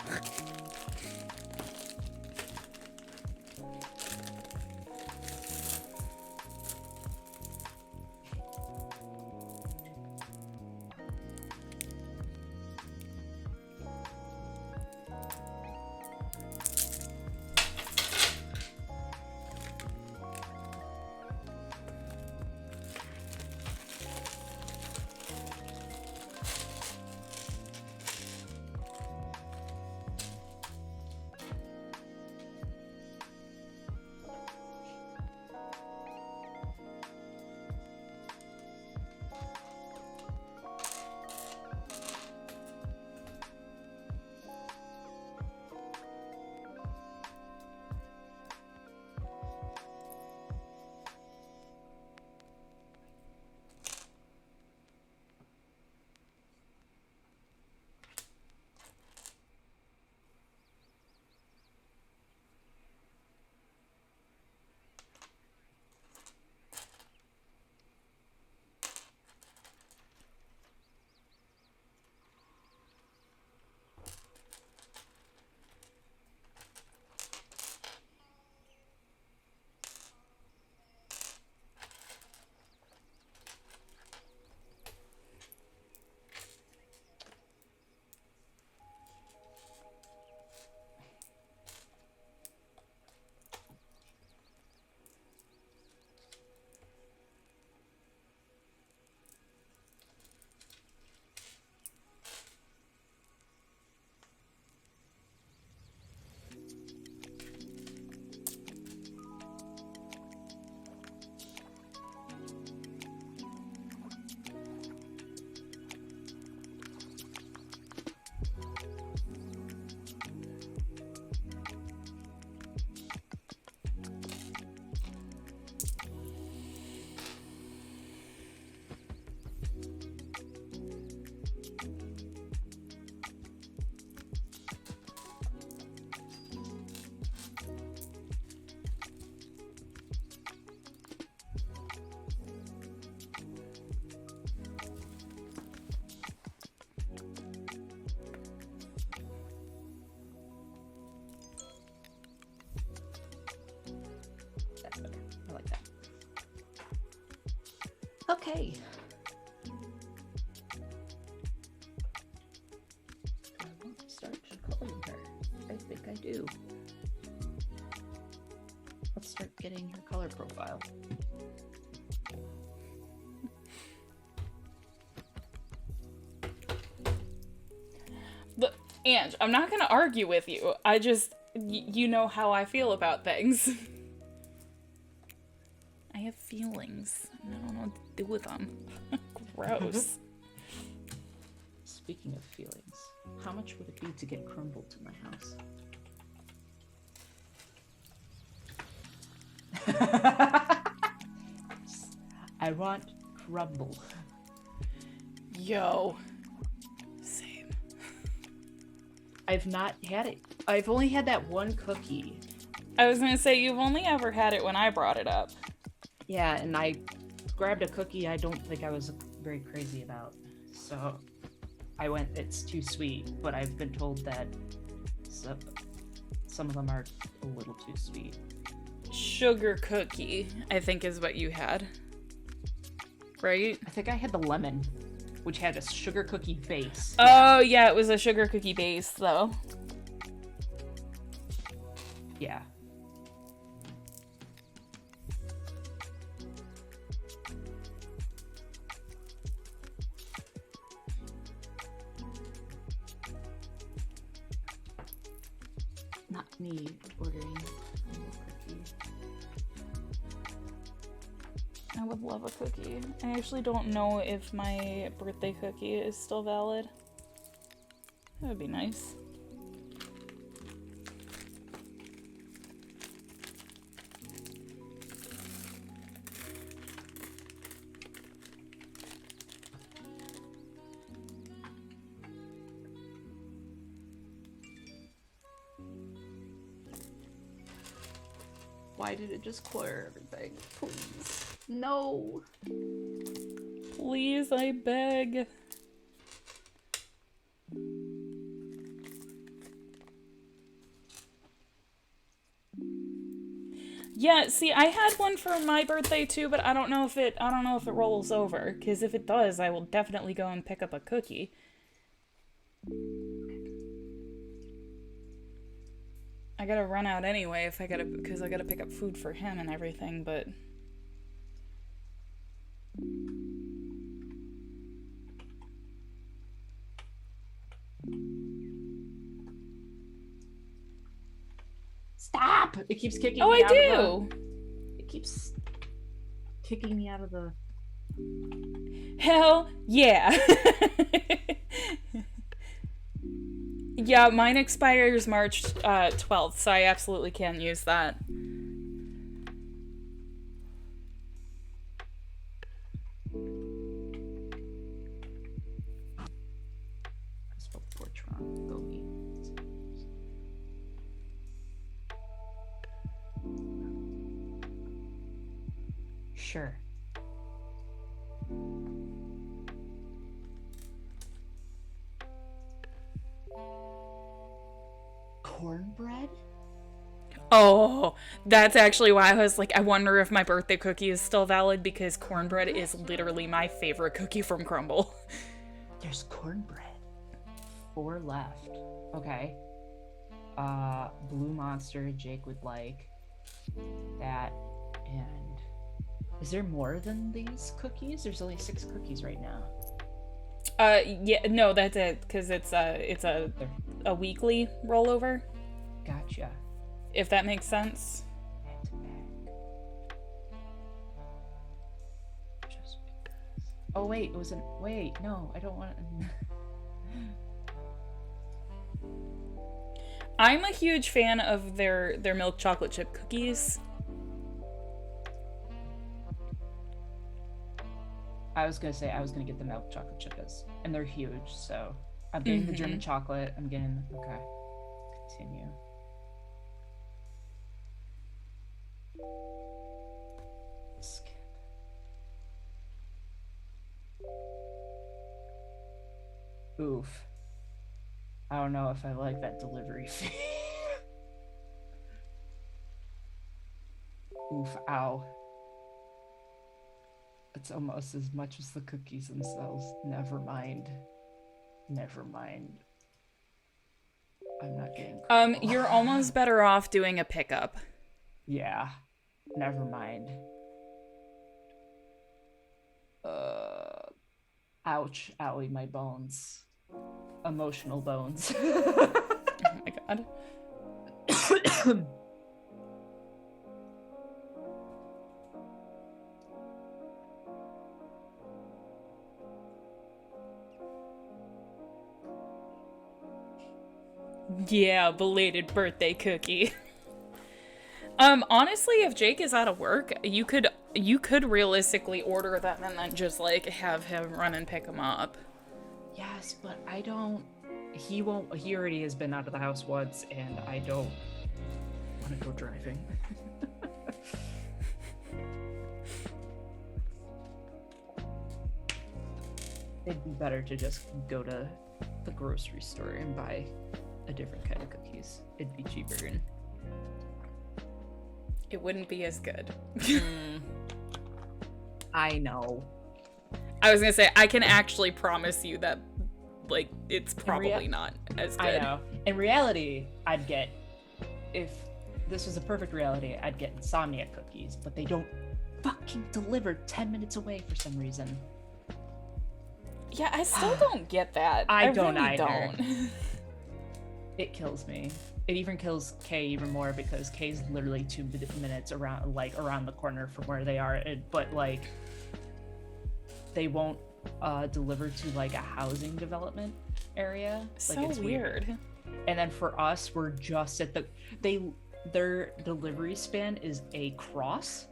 That's better. I like that. Okay. Do I want to start coloring her? I think I do. Let's start getting her color profile. Look, Ange, I'm not gonna argue with you. I just, you know how I feel about things. I have feelings, and I don't know what to do with them. Gross. Speaking of feelings, how much would it be to get crumble to my house? I want crumble. Yo. Same. I've not had it. I've only had that one cookie. I was gonna say, you've only ever had it when I brought it up. Yeah, and I grabbed a cookie I don't think I was very crazy about. So I went, it's too sweet, but I've been told that some of them are a little too sweet. Sugar cookie, I think is what you had. Right? I think I had the lemon, which had a sugar cookie base. Oh, yeah, it was a sugar cookie base, though. Yeah. Not me ordering a cookie. I would love a cookie. I actually don't know if my birthday cookie is still valid. That would be nice. Why did it just clear everything? Please. No. Please, I beg. Yeah, see, I had one for my birthday too, but I don't know if it rolls over, because if it does, I will definitely go and pick up a cookie. I gotta run out anyway because I gotta pick up food for him and everything, but... Stop! It keeps kicking Oh, me I out do! of the... It keeps kicking me out of the... Hell yeah! Yeah, mine expires March 12th, so I absolutely can use that. Sure. Cornbread? Oh, that's actually why I was like, I wonder if my birthday cookie is still valid, because cornbread is literally my favorite cookie from Crumble. There's cornbread. 4 left. Okay. Blue Monster, Jake would like that, and is there more than these cookies? There's only 6 cookies right now. Yeah, no, that's it, because it's a weekly rollover. Gotcha. If that makes sense. Just because. Oh wait, it was an wait. No, I don't want. I'm a huge fan of their milk chocolate chip cookies. I was gonna say I was gonna get the milk chocolate chips, and they're huge. So I'm getting the German chocolate. I'm getting okay. Continue. Skip. Oof. I don't know if I like that delivery fee. Oof, ow. It's almost as much as the cookies themselves. Never mind. Never mind. I'm not getting You're almost better off doing a pickup. Yeah. Never mind. Ouch, owie, my bones. Emotional bones. Oh my god. Yeah, belated birthday cookie. Honestly, if Jake is out of work, you could realistically order them and then just like have him run and pick them up. Yes, but I don't. He won't. He already has been out of the house once, and I don't want to go driving. It'd be better to just go to the grocery store and buy a different kind of cookies. It'd be cheaper and it wouldn't be as good. I know. I was gonna say, I can actually promise you that, like, it's probably not as good. I know. In reality, I'd get, if this was a perfect reality, I'd get Insomnia cookies, but they don't fucking deliver 10 minutes away for some reason. Yeah, I still don't get that. I don't really either. don't. It kills me. It even kills Kay even more because Kay's literally 2 minutes around the corner from where they are. But like, they won't deliver to like a housing development area. So like, it's weird. And then for us, we're just at their delivery span is a cross,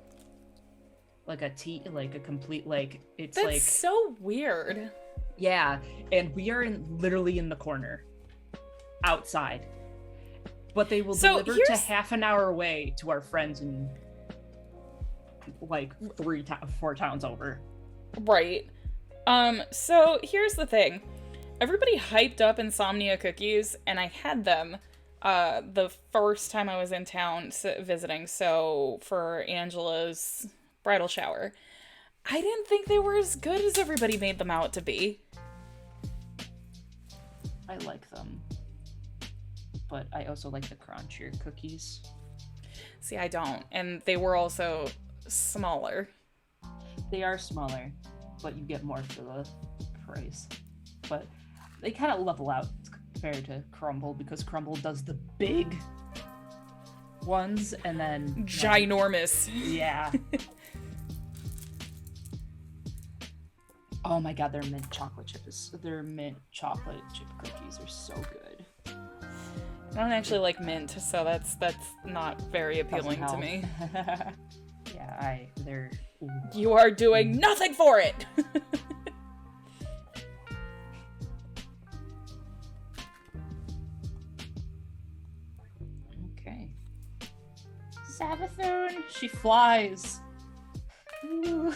like a T, like a complete like it's That's like so weird. Yeah, and we are literally in the corner, outside. But they will deliver to half an hour away to our friends like 4 towns over. Right. So here's the thing. Everybody hyped up Insomnia cookies, and I had them the first time I was in town visiting, so for Angela's bridal shower. I didn't think they were as good as everybody made them out to be. I like them. But I also like the crunchier cookies. See, I don't. And they were also smaller. They are smaller, but you get more for the price. But they kind of level out compared to Crumble, because Crumble does the big ones and then ginormous. Yeah. Oh my god, their mint chocolate chip cookies are so good. I don't actually like mint, so that's not very appealing to me. Yeah, they're. Ooh. You are doing nothing for it. Okay. Savathun, she flies. Ooh.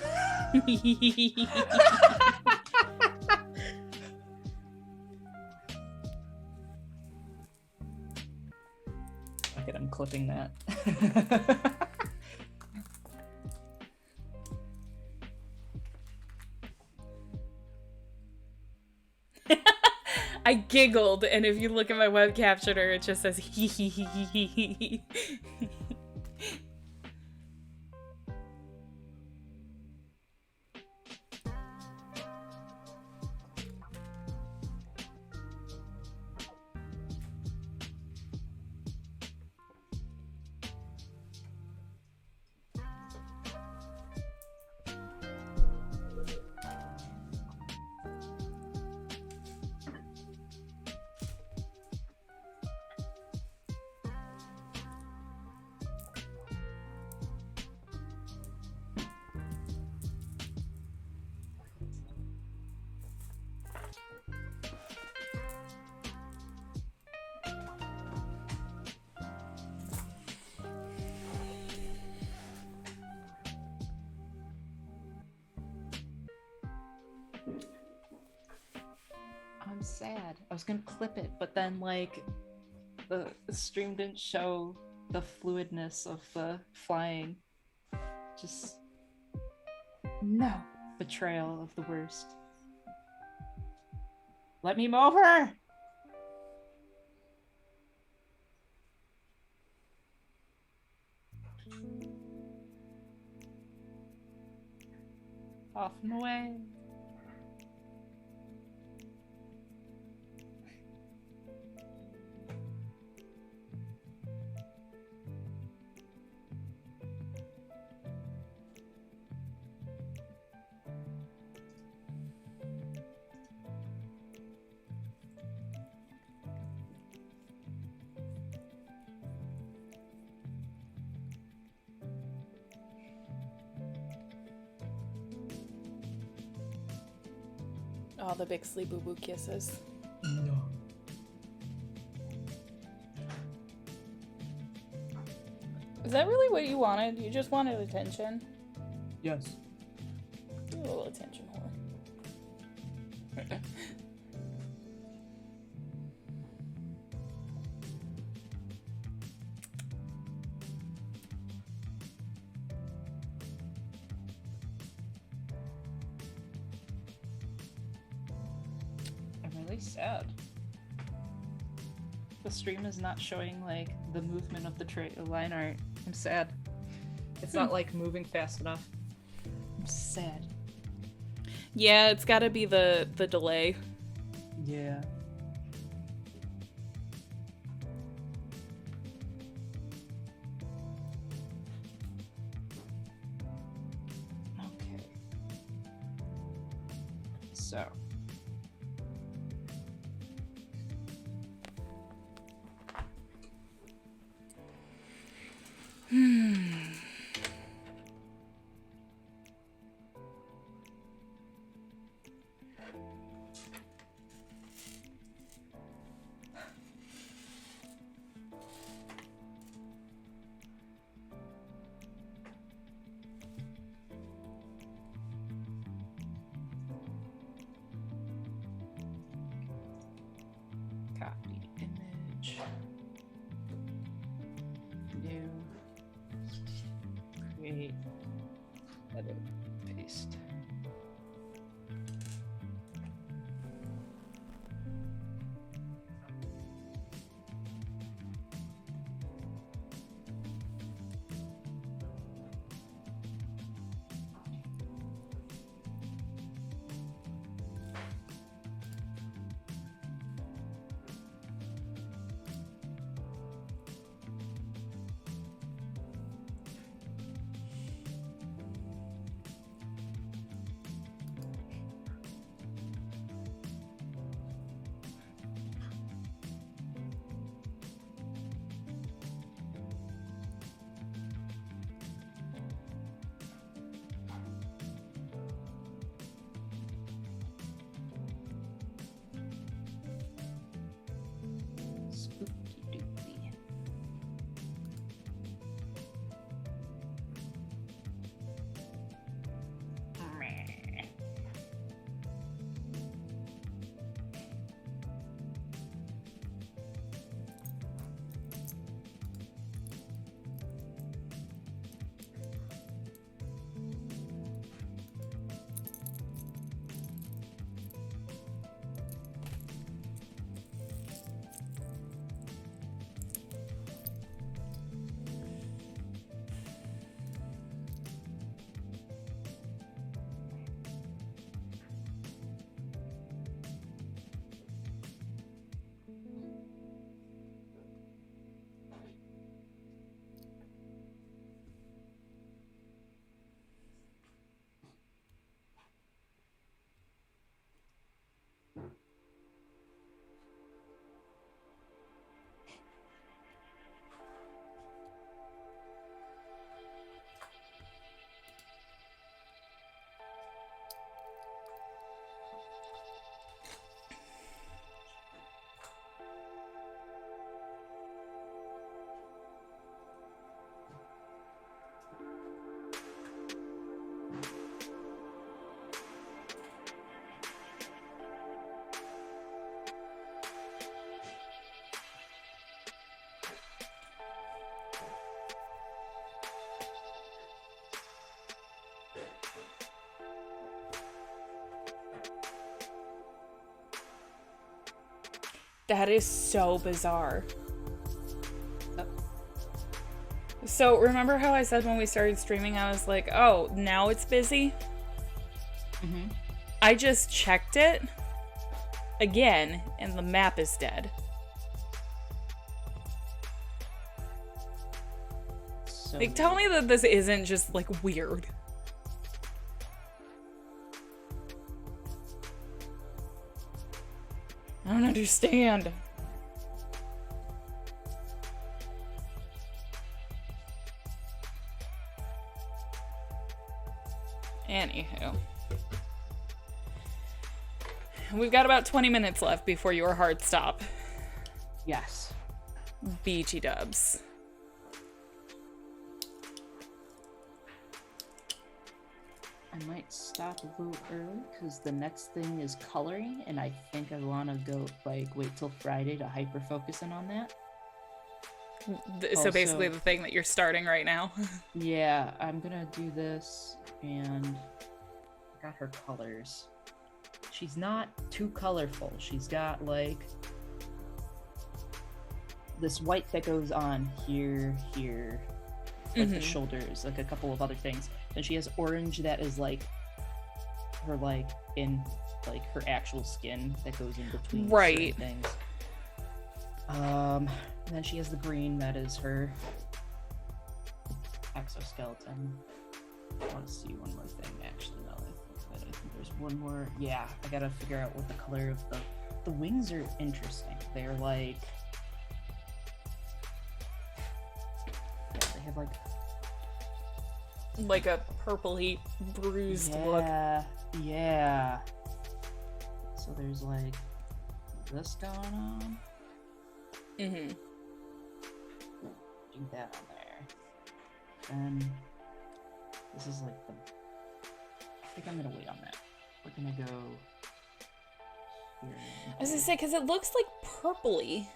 Okay, I'm clipping that. I giggled, and if you look at my web captioner, it just says hee hee hee hee hee hee. I'm sad. I was gonna clip it, but then like the stream didn't show the fluidness of the flying. Just no betrayal of the worst. Let me move her. Off and away. Oh, the big sleep boo boo kisses. No. Is that really what you wanted? You just wanted attention? Yes. You're a little attention whore. Sad. The stream is not showing like the movement of the line art. I'm sad. It's not like moving fast enough. I'm sad. Yeah, it's gotta be the delay. Yeah. Okay. So. Copy image. New. Create. Edit. Paste. Spooky doopy. Meh. That is so bizarre. Oh. So remember how I said when we started streaming, I was like, oh, now it's busy? Mm-hmm. I just checked it again, and the map is dead. So Like, tell me that this isn't just, like, weird. I don't understand. Anywho. We've got about 20 minutes left before your hard stop. Yes. Beachy dubs. I might stop a little early because the next thing is coloring, and I think I want to go like wait till Friday to hyper focus in on that. So basically Also- the thing that you're starting right now. Yeah, I'm gonna do this, and I got her colors. She's not too colorful. She's got like this white that goes on here, like the Mhm. shoulders, like a couple of other things. Then she has orange that is like her like in like her actual skin that goes in between Right. certain things. And then she has the green that is her exoskeleton. I want to see one more thing actually now that I think of it. I think there's one more. Yeah, I gotta figure out what the color of the wings are interesting. They're like they have like Like a purpley bruised look. yeah. So there's like this going on. Mm-hmm. Do that on there. And this is like the. I think I'm gonna wait on that. We're gonna go here. I was gonna say, because it looks like purpley.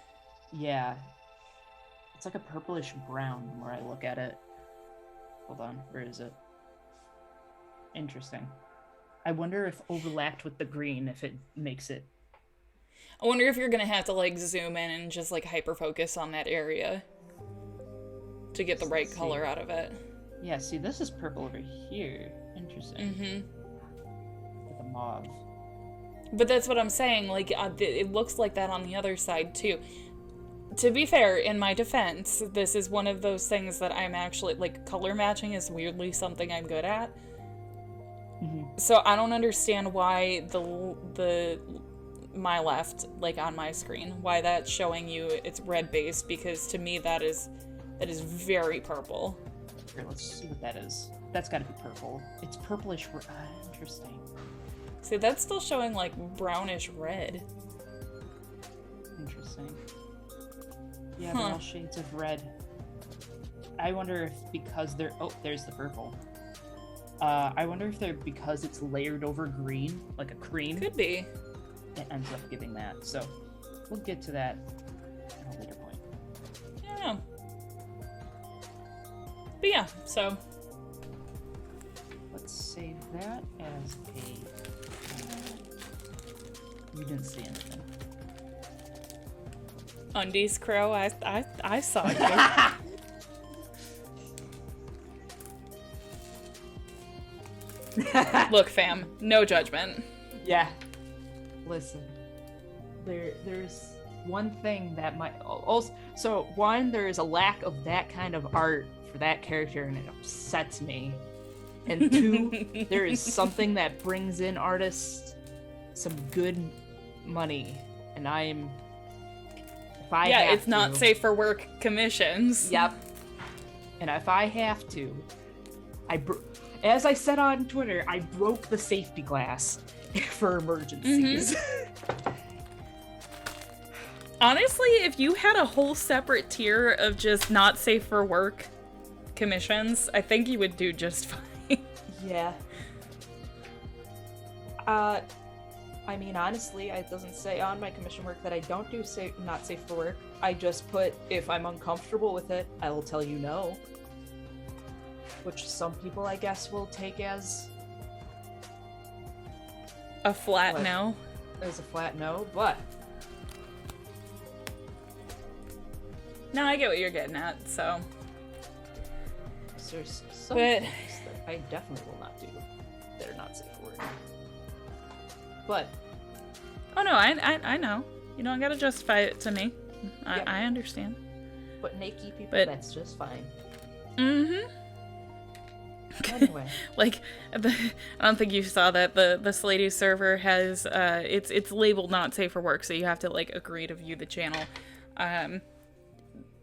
Yeah. It's like a purplish brown where I look at it. Hold on, where is it? Interesting. I wonder if overlapped with the green, if it makes it. I wonder if you're gonna have to like zoom in and just like hyper focus on that area to get the right color out of it. Yeah, see, this is purple over here. Interesting. Mm-hmm. With a mauve. But that's what I'm saying. Like, it looks like that on the other side too. To be fair, in my defense, this is one of those things that I'm actually like color matching is weirdly something I'm good at. Mm-hmm. So I don't understand why the my left, like on my screen, why that's showing you it's red based, because to me that is very purple. Here, let's see what that is. That's gotta be purple. It's purplish. Interesting. See, that's still showing like brownish red. Interesting. Yeah, they're all shades of red. I wonder if because they're... Oh, there's the purple. I wonder if they're because it's layered over green, like a cream. Could be. It ends up giving that. So, we'll get to that at a later point. Yeah. But yeah, so... Let's save that as a... you didn't see anything. Undies Crow, I saw you. Look, fam, no judgment. Yeah. Listen. There's one thing that might also... So, one, there is a lack of that kind of art for that character, and it upsets me. And two, there is something that brings in artists some good money, and I'm... Yeah, it's not safe for work commissions. Yep. And if I have to, as I said on Twitter, I broke the safety glass for emergencies. Mm-hmm. Honestly, if you had a whole separate tier of just not safe for work commissions, I think you would do just fine. Yeah. I mean, honestly, it doesn't say on my commission work that I don't do not safe for work. I just put, if I'm uncomfortable with it, I will tell you no. Which some people, I guess, will take as... a flat no. As a flat no, but... No, I get what you're getting at, so... There's some things that I definitely will not do that are not safe for work. But... Oh no, I know. You don't gotta justify it to me. I understand. But naked people, that's just fine. Mm-hmm. Anyway. Like, I don't think you saw that the Slady server has, it's labeled not safe for work, so you have to, like, agree to view the channel.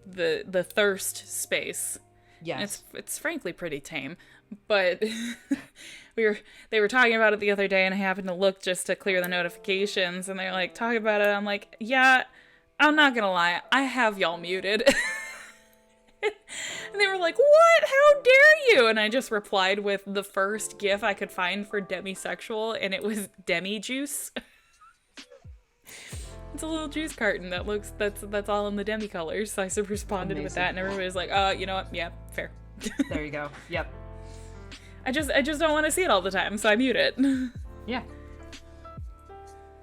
The thirst space. Yes. It's frankly pretty tame, but they were talking about it the other day, and I happened to look just to clear the notifications, and they're like talking about it. I'm like, yeah, I'm not gonna lie, I have y'all muted. And they were like, what? How dare you? And I just replied with the first GIF I could find for demisexual, and it was demi juice. It's a little juice carton that looks, that's all in the demi colors. So I responded with that, and everybody was like, you know what? Yeah, fair. There you go. Yep. I just don't want to see it all the time, so I mute it. Yeah.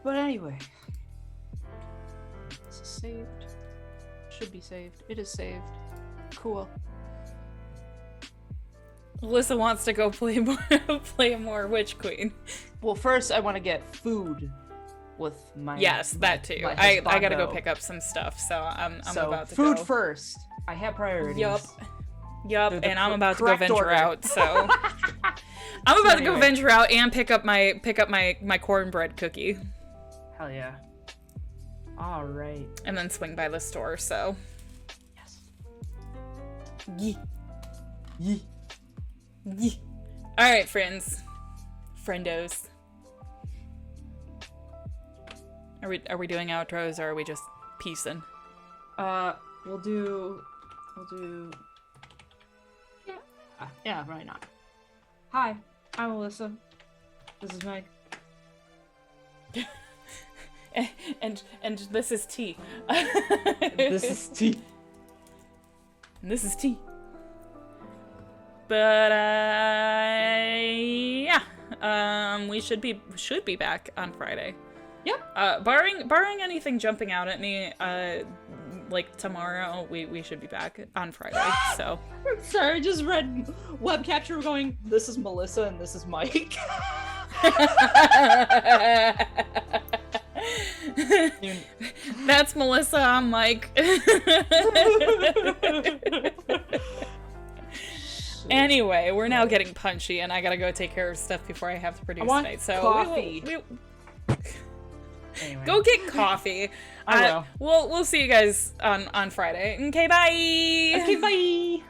But anyway. This is saved. Should be saved. It is saved. Cool. Alyssa wants to go play more Witch Queen. Well, first I want to get food with my... Yes, that too. I gotta go pick up some stuff, so I'm about to food go. first. I have priorities. Yup, and I'm about to go venture order. out, so... I'm about to go venture out and pick up my cornbread cookie. Hell yeah. Alright. And then swing by the store, so... Yes. Yee. Yee. Yee. Alright, friends. Friendos. Are we doing outros, or are we just peacing? We'll do... Yeah, why not? Hi, I'm Alyssa. This is Meg. And this is tea. This is tea. And this is tea. But yeah, we should be back on Friday. Yep. Barring anything jumping out at me, like tomorrow, we should be back on Friday. So. Sorry, I just read web capture going, this is Melissa and this is Mike. That's Melissa, I'm Mike. Anyway, we're now getting punchy, and I gotta go take care of stuff before I have to produce tonight. So coffee. Anyway. Go get coffee. I will. We'll see you guys on Friday. Okay, bye. Okay, bye.